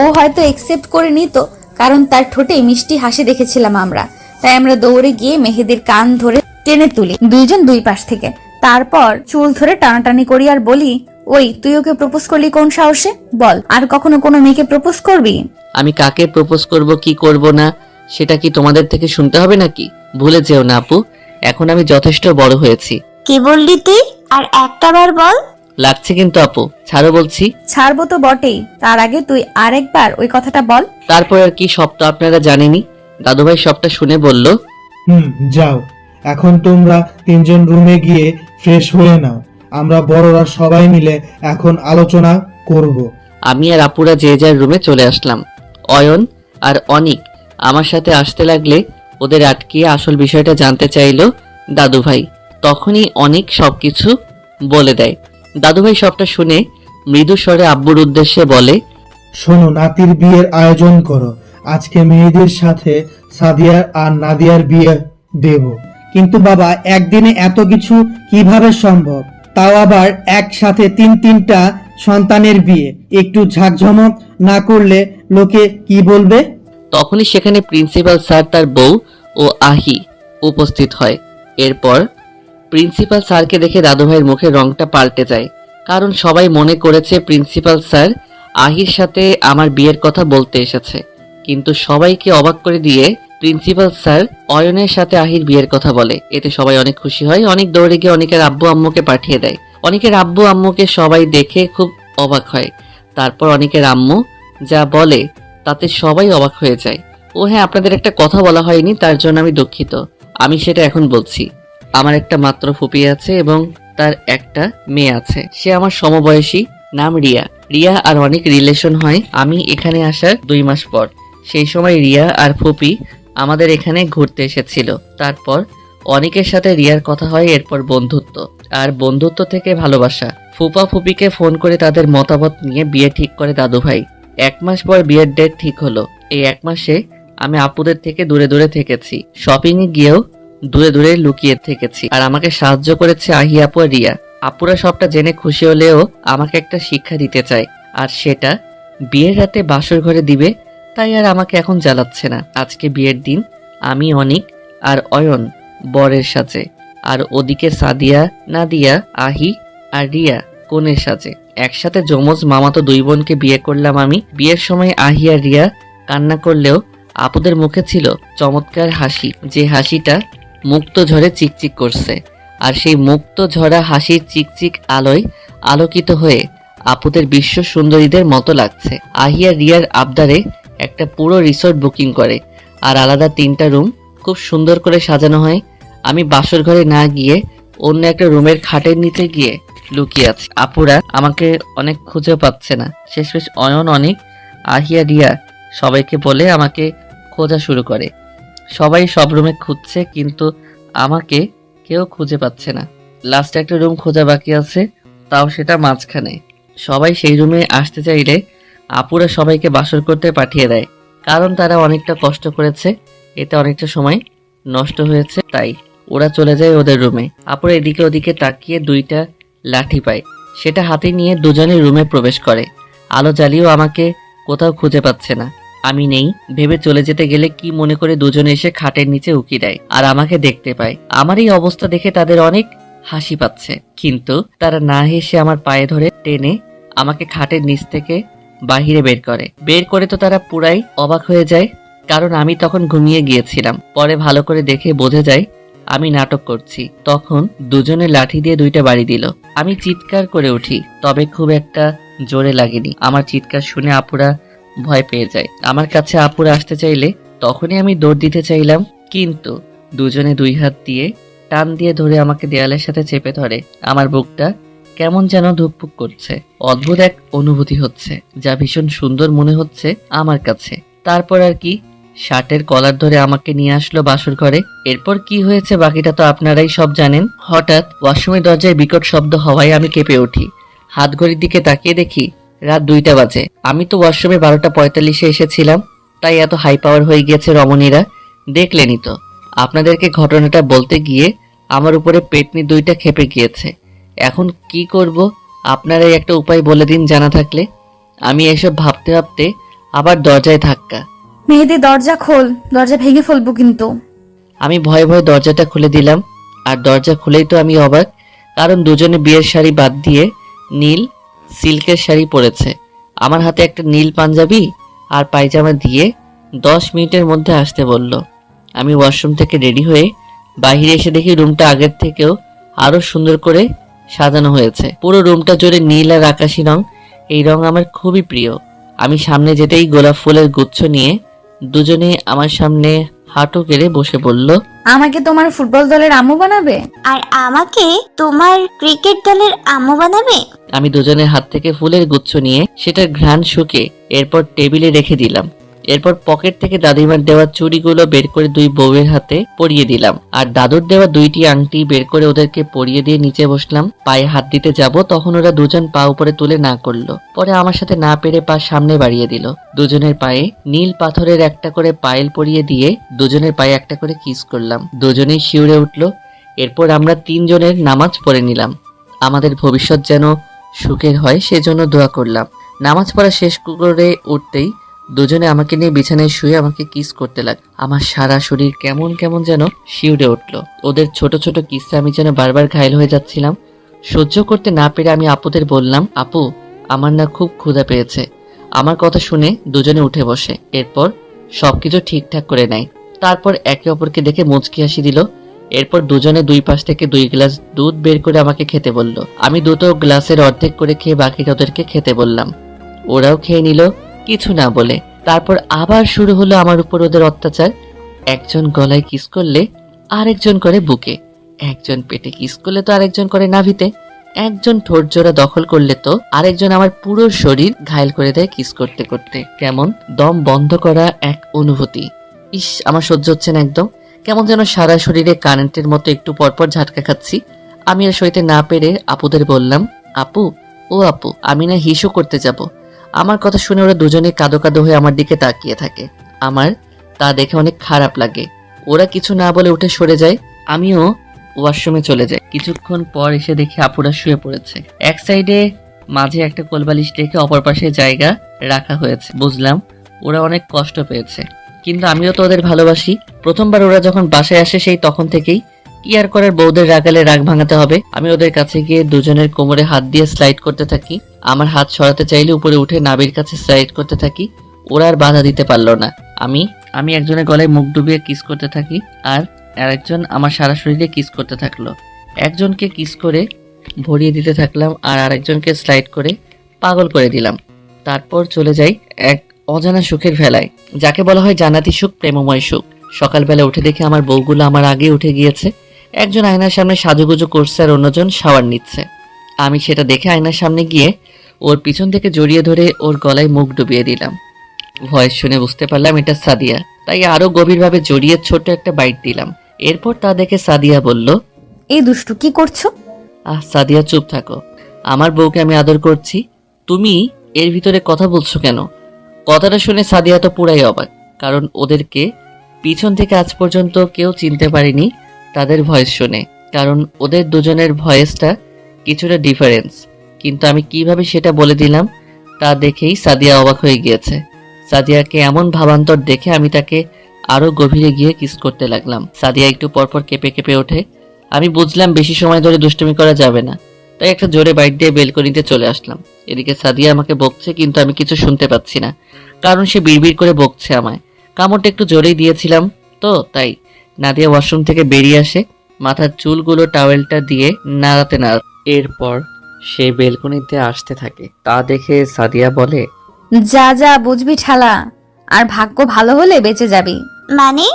ও হয়তো একসেপ্ট করে নিত, কারণ তার ঠোঁটে মিষ্টি হাসি দেখেছিলাম আমরা। তাই আমরা দৌড়ে গিয়ে মেহেদির কান ধরে টেনে তুলি, দুইজন দুই পাশ থেকে। তারপর চুল ধরে টানাটানি করি আর বলি, ওই তুই ওকে প্রপোজ করলি কোন সাহসে? বল, আর কখনো কোনো মেয়েকে প্রপোজ করবি? আমি কাকে প্রপোজ করব কি করব না সেটা কি তোমাদের থেকে শুনতে হবে নাকি? ভুলে যেও না আপু, এখন আমি যথেষ্ট বড় হয়েছি। কি বললি তুই? আর একটাবার বল। লাগছে কিন্তু আপু, ছাড়ো বলছি। ছাড়বো তো বটেই, তার আগে তুই আরেকবার ওই কথাটা বল। তারপর আর কি, সব তো আপনারা জানেনই। দাদুভাই সবটা শুনে বলল, যাও, এখন তোমরা তিনজন রুমে গিয়ে ফ্রেশ হয়ে নাও। আমরা বড়রা সবাই মিলে এখন আলোচনা করব। আমি আর আপুরা যে যার রুমে চলে আসলাম। অয়ন আর অনিক আমার সাথে আসতে লাগলে ওদের আটকিয়ে আসল বিষয়টা জানতে চাইলো দাদুভাই। তখনই অনিক সবকিছু বলে দেয়। দাদুভাই সবটা শুনে মৃদু স্বরে আব্বুর উদ্দেশ্যে বলে, শোনো, নাতির বিয়ের আয়োজন করো। আজকে মেয়েদের সাথে সাদিয়া আর নাদিয়ার বিয়ে দেব। কিন্তু বাবা, একদিনে এত কিছু কিভাবে সম্ভব? তাও আবার একসাথে তিনটা সন্তানের বিয়ে। একটু ঝাঁকঝমক না করলে লোকে কি বলবে? তখনই সেখানে প্রিন্সিপাল স্যার, তার বউ ও আহি উপস্থিত হয়। এরপর প্রিন্সিপাল স্যারকে দেখে দাদুভাইয়ের মুখের রংটা পাল্টে যায়, কারণ সবাই মনে করেছে প্রিন্সিপাল স্যার আহির সাথে আমার বিয়ের কথা বলতে এসেছে। কিন্তু সবাইকে অবাক করে দিয়ে প্রিন্সিপাল স্যার অয়নের সাথে আহির বিয়ের কথা বলে। এতে সবাই অনেক খুশি হয়। অনেক দৌড়ে গিয়ে অনেকের আব্বু আম্মুকে পাঠিয়ে দেয়। অনেকের আব্বু আম্মুকে সবাই দেখে খুব অবাক হয়। তারপর অনেকের আম্মু যা বলে তাতে সবাই অবাক হয়ে যায়। ও হ্যাঁ, আপনাদের একটা কথা বলা হয়নি, তার জন্য আমি দুঃখিত। আমি সেটা এখন বলছি। আমার একটা মাত্র ফুপি আছে এবং তার একটা মেয়ে আছে। সে আমার সমবয়সী, নাম রিয়া। রিয়া আর অনেক রিলেশন হয় আমি এখানে আসার 2 মাস পর। সেই সময় রিয়া আর ফুপি আমাদের এখানে ঘুরতে এসেছিল। তারপর অনেকের সাথে রিয়ার কথা হয়, এরপর বন্ধুত্ব, আর বন্ধুত্ব থেকে ভালোবাসা। ফুপা ফুপিকে ফোন করে তাদের মতামত নিয়ে বিয়ে ঠিক করে দাদুভাই। 1 মাস পর বিয়ের ডেট ঠিক হলো। এই 1 মাসে আমি আপুদের থেকে দূরে দূরে থেকেছি। শপিং এ গিয়েও দূরে দূরে লুকিয়ে থেকেছি। আর আমাকে সাহায্য করেছে আহি আপু আর রিয়া। আপুরা সবটা জেনে খুশি হলেও আমাকে একটা শিক্ষা দিতে চায়, আর সেটা বিয়ের রাতে বাসর ঘরে দিবে। তাই আর আমাকে এখন জ্বালাচ্ছে না। আজকে বিয়ের দিন। আমি অনিক আর অয়ন বরের সাজে, আর ওদিকে সাদিয়া, নাদিয়া, আহি আর রিয়া কনের সাজে। একসাথে যমজ মামাতো 2 বোনকে বিয়ে করলাম আমি। বিয়ের সময় আহি আর রিয়া কান্না করলেও আপুদের মুখে ছিল চমৎকার হাসি, যে হাসিটা মুক্ত ঝরে চিকচিক করছে। আর সেই মুক্ত ঝরা হাসির চিকচিক আলোয় আলোকিত হয়ে আপুদের বিশ্ব সুন্দরীদের মতো লাগছে। আহি আর রিয়ার আবদারে একটা পুরো রিসোর্ট বুকিং করে, আর আলাদা 3টা রুম খুব সুন্দর করে সাজানো হয়। আমি বাসর ঘরে না গিয়ে অন্য একটা রুমের খাটের নিচে গিয়ে লুকিয়ে আছে। আপুরা আমাকে অনেক খুঁজে পাচ্ছে না। শেষমেশ অয়ন, অনেক, আহিয়া, রিয়া সবাইকে বলে আমাকে খোঁজা শুরু করে। সবাই সব রুমে খুঁজছে, কিন্তু আমাকে কেউ খুঁজে পাচ্ছে না। লাস্টে একটা রুম খোঁজা বাকি আছে, তাও সেটা মাঝখানে। সবাই সেই রুমে আসতে চাইলে আপুরা সবাইকে বাসর করতে পাঠিয়ে দেয়, কারণ তারা অনেকটা কষ্ট করেছে, এতে অনেকটা সময় নষ্ট হয়েছে, তাই ওরা চলে যায় ওদের রুমে। আপুরা এদিকে ওদিকে তাকিয়ে দুইটা লাঠি পায়, সেটা হাতে নিয়ে দুজনে রুমে প্রবেশ করে। আলো জ্বালিয়েও আমাকে কোথাও খুঁজে পাচ্ছে না। আমি নেই ভেবে চলে যেতে গেলে কি মনে করে দুজনে এসে খাটের নিচে উকি দেয় আর আমাকে দেখতে পায়। আমার এই অবস্থা দেখে তাদের অনেক হাসি পাচ্ছে, কিন্তু তারা না হেসে আমার পায়ে ধরে টেনে আমাকে খাটের নিচ থেকে বাহিরে বের করে তো তারা পুরাই অবাক হয়ে যায়, কারণ আমি তখন ঘুমিয়ে গিয়েছিলাম। পরে ভালো করে দেখে বোঝা যায় আমি নাটক করছি। তখন দুজনে লাঠি দিয়ে দুইটা বাড়ি দিল। আমি চিৎকার করে উঠি, তবে খুব একটা জোরে লাগেনি। আমার চিৎকার শুনে আপুরা ভয় পেয়ে যায়। আমার কাছে আপুরা আসতে চাইলে তখনই আমি দৌড় দিতে চাইলাম, কিন্তু দুজনে দুই হাত দিয়ে টান দিয়ে ধরে আমাকে দেয়ালের সাথে চেপে ধরে। আমার বুকটা কেমন যেন ধুকপুক করছে। অদ্ভুত এক অনুভূতি হচ্ছে, যা ভীষণ সুন্দর মনে হচ্ছে আমার কাছে। তারপর আর কি, শার্টের কলার ধরে আমাকে নিয়ে আসলো বাসর ঘরে। এরপর কি হয়েছে বাকিটা তো আপনারাই সব জানেন। হঠাৎ ওয়াশরুমের দরজায় বিকট শব্দ হওয়ায় আমি কেঁপে উঠি। হাত ঘড়ির দিকে তাকিয়ে দেখি রাত 2টা বাজে। আমি তো ওয়াশরুমে 12:45-এ এসেছিলাম, তাই এত হাই পাওয়ার হয়ে গিয়েছে রমণীরা। দেখলেনই তো, আপনাদেরকে ঘটনাটা বলতে গিয়ে আমার উপরে পেটনি দুইটা খেপে গিয়েছে। এখন কি করব আপনারাই একটা উপায় বলে দিন জানা থাকলে। আমি এসব ভাবতে ভাবতে আবার দরজায় ধাক্কা। মেহেদি দরজা খোল, দরজা ভেঙে ফেলবো কিন্তু। আমি ভয়ে ভয়ে দরজাটা খুলে দিলাম, আর দরজা খুলেই তো আমি অবাক, কারণ দুজনে বিয়ের শাড়ি বাদ দিয়ে নীল সিল্কের শাড়ি পরেছে। আমার হাতে একটা নীল পাঞ্জাবি আর পায়জামা দিয়ে 10 মিনিটের মধ্যে আসতে বলল। আমি ওয়াশরুম থেকে রেডি হয়ে বাইরে এসে দেখি রুমটা আগের থেকেও আরো সুন্দর করে সাজানো হয়েছে। পুরো রুমটা জুড়ে নীল আর আকাশি রং। এই রং আমার খুবই প্রিয়। আমি সামনে যেতেই গোলাপ ফুলের গুচ্ছ নিয়ে দুজনে আমার সামনে হাঁটু গেড়ে বসে বলল, আমাকে তোমার ফুটবল দলের আম্মু বানাবে? আর আমাকে তোমার ক্রিকেট দলের আম্মু বানাবে? আমি দুজনের হাত থেকে ফুলের গুচ্ছ নিয়ে সেটার ঘ্রাণ শুকে এরপর টেবিলে রেখে দিলাম। এরপর পকেট থেকে দাদিমার দেওয়া চুড়িগুলো বের করে দুই বউয়ের হাতে পরিয়ে দিলাম, আর দাদুর দেওয়া 2টি আংটি বের করে ওদেরকে পরিয়ে দিয়ে নিচে বসলাম। পায়ে হাত দিতে যাব, তখন ওরা দুজন পা উপরে তুলে না করলো। পরে আমার সাথে না পেরে পা সামনে বাড়িয়ে দিল। দুজনের পায়ে নীল পাথরের একটা করে পায়েল পরিয়ে দিয়ে দুজনের পায়ে একটা করে কিস করলাম। দুজনেই শিউরে উঠলো। এরপর আমরা 3 জনের নামাজ পড়ে নিলাম। আমাদের ভবিষ্যৎ যেন সুখের হয় সেজন্য দোয়া করলাম। নামাজ পড়া শেষ করে উঠতেই দুজনে আমাকে নিয়ে বিছানায় শুয়ে আমাকে কিস করতে লাগলো। আমার সারা শরীর কেমন কেমন যেন শিউরে উঠলো। ওদের ছোট ছোট কিসে আমি যেন বারবার ঘায়েল হয়ে যাচ্ছিলাম। সহ্য করতে না পেরে আমি আপুদের বললাম, আপু আমার না খুব ক্ষুধা পেয়েছে। আমার কথা শুনে দুজনে উঠে বসে। এরপর সবকিছু ঠিকঠাক করে নেয়। তারপর একে অপরকে দেখে মুচকি হাসি দিল। এরপর দুজনে 2 পাশ থেকে 2 গ্লাস দুধ বের করে আমাকে খেতে বলল। আমি দুটো গ্লাসের অর্ধেক করে খেয়ে বাকিটা ওদেরকে খেতে বললাম। ওরাও খেয়ে নিল কিছু না বলে। তারপর আবার শুরু হলো আমার উপর ওদের অত্যাচার। একজন গলায় কিস করলে আরেকজন করে বুকে, একজন পেটে কিস করলে তো আরেকজন করে নাভিতে, একজন ঠোঁট জোড়া দখল করলে তো আরেকজন আমার পুরো শরীর ঘায়েল করে দেয় কিস করতে করতে। কেমন দম বন্ধ করা এক অনুভূতি। ইস, আমার সহ্য হচ্ছে না একদম। কেমন যেন সারা শরীরে কারেন্টের মতো একটু পরপর ঝাটকা খাচ্ছি। আমি আর সইতে না পেরে আপুদের বললাম, আপু ও আপু, আমি না হিসু করতে যাব। আমার কথা শুনে ওরা দুজনে কাঁদো কাঁদো হয়ে আমার দিকে তাকিয়ে থাকে। আমার তা দেখে অনেক খারাপ লাগে। ওরা কিছু না বলে উঠে সরে যায়। আমিও ওয়াশরুমে চলে যাই। কিছুক্ষণ পর এসে দেখি আপুরা শুয়ে পড়েছে। এক সাইডে মাঝে একটা কোলবালিশ রেখে অপর পাশে জায়গা রাখা হয়েছে। বুঝলাম ওরা অনেক কষ্ট পেয়েছে, কিন্তু আমিও তো ওদের ভালোবাসি। প্রথমবার ওরা যখন বাসায় আসে সেই তখন থেকেই কি আর করার, বউদের রাগালে রাগ ভাঙাতে হবে। আমি ওদের কাছে গিয়ে দুজনের কোমরে হাত দিয়ে স্লাইড করতে থাকি। আমার হাত সরাতে চাইলে উপরে উঠে নাভির কাছে স্লাইড করতে থাকি। ওরা আর বাধা দিতে পারলো না। আমি একজনের গলায় মুখ ডুবিয়ে কিস করতে থাকি, আর আরেকজন আমার সারা শরীরে কিস করতে থাকলো। একজনকে কিস করে ভরিয়ে দিতে থাকলাম, আর আরেকজনকে স্লাইড করে পাগল করে দিলাম। তারপর চলে যাই এক অজানা সুখের ভেলায়, যাকে বলা হয় জান্নাতি সুখ, প্রেমময় সুখ। সকালবেলা উঠে দেখি আমার বউগুলো আমার আগে উঠে গিয়েছে। একজন আয়নার সামনে সাজুগুজু করছে আর অন্যজন শাওয়ার নিচ্ছে। আমি সেটা দেখে আয়নার সামনে গিয়ে ওর পিছন থেকে জড়িয়ে ধরে ওর গলায় মুখ ডুবিয়ে দিলাম। ভয়েস শুনে বুঝতে পারলাম এটা সাদিয়া, তাই আরো গভীরভাবে জড়িয়ে ছোট একটা বাইট দিলাম। এরপর তা দেখে সাদিয়া বলল, এই দুষ্টু কি করছো? সাদিয়া চুপ থাকো, আমার বউকে আমি আদর করছি, তুমি এর ভিতরে কথা বলছো কেন? কথাটা শুনে সাদিয়া তো পুরাই অবাক, কারণ ওদেরকে পিছন থেকে আজ পর্যন্ত কেউ চিনতে পারেনি তাদের ভয়েস শুনে, কারণ ওদের দুজনের ভয়েসটা কিছুটা ডিফারেন্স। কিন্তু আমি কিভাবে সেটা বলে দিলাম তা দেখেই সাদিয়া অবাক হয়ে গিয়েছে। সাদিয়াকে এমন ভাবান্তর দেখে আমি তাকে আরো গভীরে গিয়ে কিস করতে লাগলাম। সাদিয়া একটু পরপর কেঁপে কেঁপে ওঠে। আমি বুঝলাম বেশি সময় ধরে দুষ্টুমি করা যাবে না, তাই একটা জোরে বাইট দিয়ে বেলকনিতে চলে আসলাম। এদিকে সাদিয়া আমাকে বকছে, কিন্তু আমি কিছু শুনতে পাচ্ছি না, কারণ সে বিড়বিড় করে বকছে আমায়। কামড়টা একটু জোরেই দিয়েছিলাম তো তাই। নাদিয়া ওয়াশরুম থেকে বেরিয়ে আসে, মাথার চুলগুলো টাওয়েলটা দিয়ে নাড়াতে নাড়াতে। এরপর সে বেলকনিতে আসতে থাকে, তা দেখে সাদিয়া বলে, যা যা বুঝবি ঠালা, আর ভাগ্য ভালো হলে বেঁচে যাবি। মানে?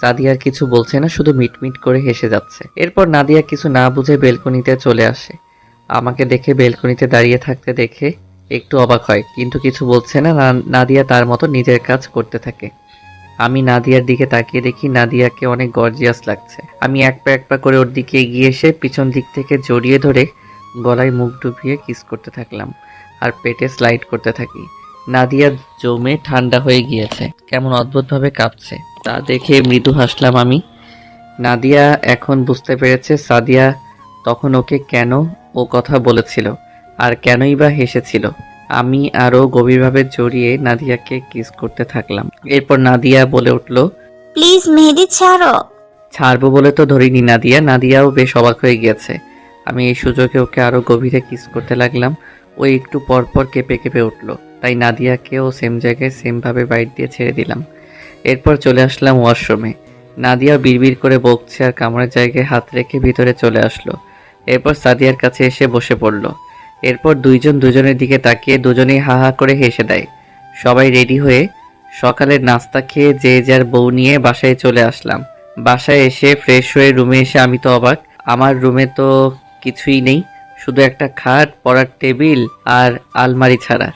সাদিয়ার কিছু বলছে না, শুধু মিটমিট করে হেসে যাচ্ছে। এরপর নাদিয়া কিছু না বুঝে বেলকনিতে চলে আসে। আমাকে দেখে বেলকনিতে দাঁড়িয়ে থাকতে দেখে একটু অবাক হয়, কিন্তু কিছু বলছে না। নাদিয়া তার মতো নিজের কাজ করতে থাকে। আমি নাদিয়ার দিকে তাকিয়ে দেখি নাদিয়াকে অনেক গর্জিয়াস লাগছে। আমি এক পা করে ওর দিকে এগিয়ে এসে পিছন দিক থেকে জড়িয়ে ধরে গলায় মুখ ডুবিয়ে কিস করতে থাকলাম আর পেটে স্লাইড করতে থাকি। নাদিয়া জমে ঠান্ডা হয়ে গিয়েছে, কেমন অদ্ভুতভাবে কাঁপছে, তা দেখে মৃদু হাসলাম আমি। নাদিয়া এখন বুঝতে পেরেছে সাদিয়া তখন ওকে কেন ও কথা বলেছিল আর কেনই বা হেসেছিল। আমি আরো গভীরভাবে জড়িয়ে নাদিয়াকে কিস করতে থাকলাম। এরপর নাদিয়া বলে উঠল, প্লিজ মেহেদি ছাড়ো। ছাড়বো বলে তো ধরিনি নাদিয়া। নাদিয়াও বেশ অবাক হয়ে গিয়েছে। আমি এই সুযোগে ওকে আরো গভীরে কিস করতে লাগলাম। ও একটু পরপর কেঁপে কেঁপে উঠলো, তাই নাদিয়াকেও সেম জায়গায় সেমভাবে বাইট দিয়ে ছেড়ে দিলাম। এরপর চলে আসলাম ওয়াশরুমে। নাদিয়া বিড়বিড় করে বকছে আর কামড়ের জায়গায় হাত রেখে ভিতরে চলে আসলো। এরপর সাদিয়ার কাছে এসে বসে পড়লো। এরপর দুইজন দুজনের দিকে তাকিয়ে দুজনেই হা হা করে হেসে দেয়। সবাই রেডি হয়ে সকালের নাস্তা খেয়ে যে যার বউ নিয়ে বাসায় চলে আসলাম। বাসায় এসে ফ্রেশ হয়ে রুমে এসে আমি তো অবাক। আমার রুমে তো কিছুই নেই, শুধু একটা খাট, পড়ার টেবিল আর আলমারি ছাড়া।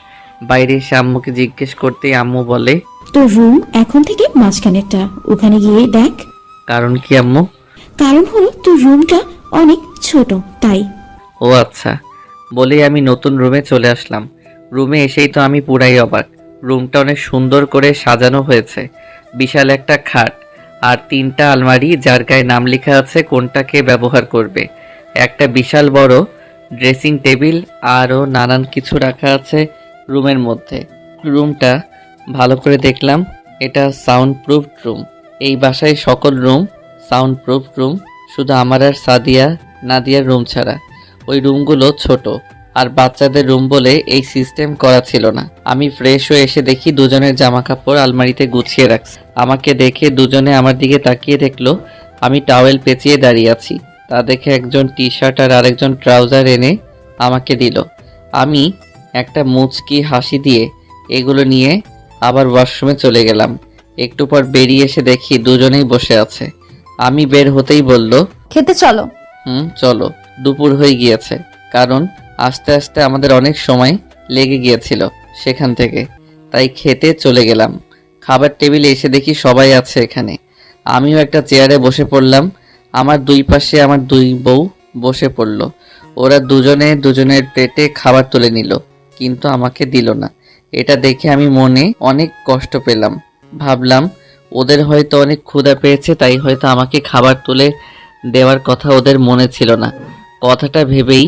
বাইরে এসে আম্মুকে জিজ্ঞেস করতেই আম্মু বলে, তোর রুম এখন থেকে মাঝখানেরটা, ওখানে গিয়ে দেখ। কারণ কি আম্মু? কারণ হলো তোর রুমটা অনেক ছোট, তাই। ও আচ্ছা, বলেই আমি নতুন রুমে চলে আসলাম। রুমে এসেই তো আমি পুরাই অবাক। রুমটা অনেক সুন্দর করে সাজানো হয়েছে। বিশাল একটা খাট আর 3টা আলমারি, যার গায়ে নাম লেখা আছে কোনটা কে ব্যবহার করবে। একটা বিশাল বড় ড্রেসিং টেবিল, আরও নানান কিছু রাখা আছে রুমের মধ্যে। রুমটা ভালো করে দেখলাম, এটা সাউন্ড প্রুফ রুম। এই বাসায় সকল রুম সাউন্ড প্রুফ রুম, শুধু আমার আর সাদিয়া নাদিয়ার রুম ছাড়া। ওই রুমগুলো ছোট আর বাচ্চাদের রুম বলে এই সিস্টেম করা ছিল না। আমি ফ্রেশ হয়ে এসে দেখি দুজনের জামা কাপড় আলমারিতে গুছিয়ে রাখছে। আমাকে দেখে দুজনে আমার দিকে তাকিয়ে দেখলো আমি টাওয়েল পেঁচিয়ে দাঁড়িয়ে আছি। তা দেখে একজন টি শার্ট আর আরেকজন ট্রাউজার এনে আমাকে দিল। আমি একটা মুচকি হাসি দিয়ে এগুলো নিয়ে আবার ওয়াশরুমে চলে গেলাম। একটু পর বেরিয়ে এসে দেখি দুজনেই বসে আছে। আমি বের হতেই বলল, খেতে চলো। চলো। দুপুর হয়ে গিয়েছে, কারণ আস্তে আস্তে আমাদের অনেক সময় লেগে গিয়েছিল সেখান থেকে, তাই খেতে চলে গেলাম। খাবার টেবিলে এসে দেখি সবাই আছে এখানে। আমিও একটা চেয়ারে বসে পড়লাম। আমার দুই পাশে আমার দুই বউ বসে পড়ল। ওরা দুজনে দুজনের প্লেটে খাবার তুলে নিল, কিন্তু আমাকে দিল না। এটা দেখে আমি মনে অনেক কষ্ট পেলাম। ভাবলাম ওদের হয়তো অনেক ক্ষুধা পেয়েছে, তাই হয়তো আমাকে খাবার তুলে দেওয়ার কথা ওদের মনে ছিল না। কথাটা ভেবেই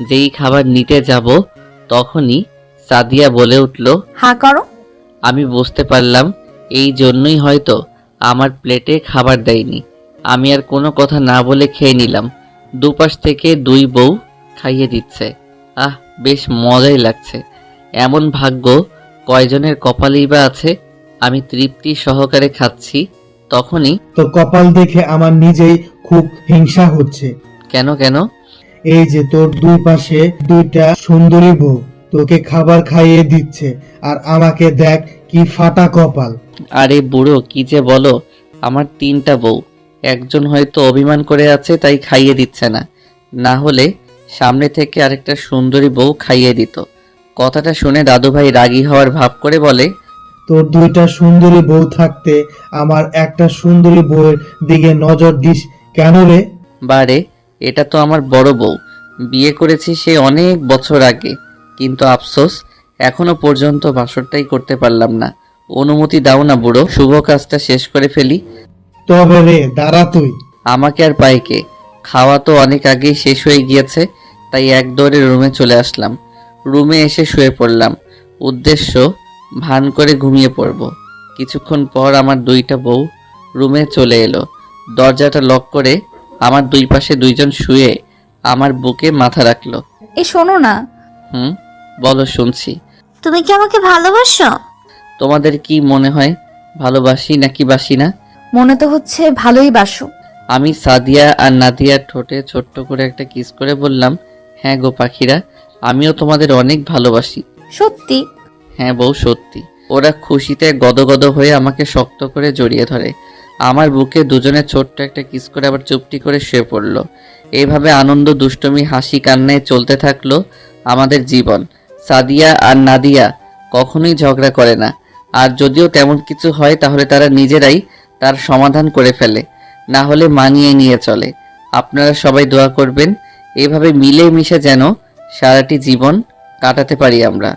যেই খাবার নিতে যাব তখনই সাদিয়া বলে উঠল, হা করো। আমি বুঝতে পারলাম এই জন্যই হয়তো আমার প্লেটে খাবার দেয়নি। আমি আর কোনো কথা না বলে খেয়ে নিলাম। দুপাশ থেকে দুই বউ খাইয়ে দিচ্ছে। বেশ মজাই লাগছে। এমন ভাগ্য কয়জনের কপালেই বা আছে। আমি তৃপ্তি সহকারে খাচ্ছি, তখনই তো কপাল দেখে আমার নিজেই খুব হিংসা হচ্ছে। কেন কেন? এই যে তোর দুই পাশে দুইটা সুন্দরী বউ তোকে খাবার খাইয়ে দিচ্ছে, আর আমাকে দেখ কি ফাটা কপাল। আরে বুড়ো, কি যে বলো, আমার 3টা বউ। একজন হয়তো অভিমান করে আছে তাই খাইয়ে দিচ্ছে না, না হলে সামনে থেকে আরেকটা সুন্দরী বউ খাইয়ে দিত। কথাটা শুনে দাদুভাই রাগী হওয়ার ভাব করে বলে, তোর দুইটা সুন্দরী বউ থাকতে আমার একটা সুন্দরী বউয়ের দিকে নজর দিস কেন রে? বারে, এটা তো আমার বড় বউ, বিয়ে করেছি সে অনেক বছর আগে, কিন্তু আফসোস এখনো পর্যন্ত বাসরটাই করতে পারলাম না। অনুমতি দাও না বুড়ো, শুভ কাজটা শেষ করে ফেলি। তবে রে দাঁড়া তুই। আমাকে আর পাইকে, খাওয়া তো অনেক আগেই শেষ হয়ে গিয়েছে, তাই এক দৌড়ে রুমে চলে আসলাম। রুমে এসে শুয়ে পড়লাম, উদ্দেশ্য ভান করে ঘুমিয়ে পড়ব। কিছুক্ষণ পর আমার দুইটা বউ রুমে চলে এলো। দরজাটা লক করে আমার দুই পাশে দুইজন শুয়ে আমার বুকে মাথা রাখলো। এই শোনো না, বলো, শুনছি। তুমি কি আমাকে ভালোবাসো? তোমাদের কি মনে হয় ভালোবাসি নাকি বাসি না? মনে তো হচ্ছে ভালোই বাসো। আমি সাদিয়া আর নাদিয়ার ঠোঁটে ছোট্ট করে একটা কিস করে বললাম, হ্যাঁ গো পাখিরা, আমিও তোমাদের অনেক ভালোবাসি। সত্যি? হ্যাঁ বউ, সত্যি। ওরা খুশিতে গদগদ হয়ে আমাকে শক্ত করে জড়িয়ে ধরে। আমার বুকে দুজনে ছোট্ট একটা কিস করে আবার চুপটি করে শুয়ে পড়লো। এইভাবে আনন্দ, দুষ্টমি, হাসি কান্নায় চলতে থাকলো আমাদের জীবন। সাদিয়া আর নাদিয়া কখনোই ঝগড়া করে না, আর যদিও তেমন কিছু হয় তাহলে তারা নিজেরাই তার সমাধান করে ফেলে, না হলে মানিয়ে নিয়ে চলে। আপনারা সবাই দোয়া করবেন এভাবে মিলে মিশে যেন সারাটি জীবন কাটাতে পারি আমরা।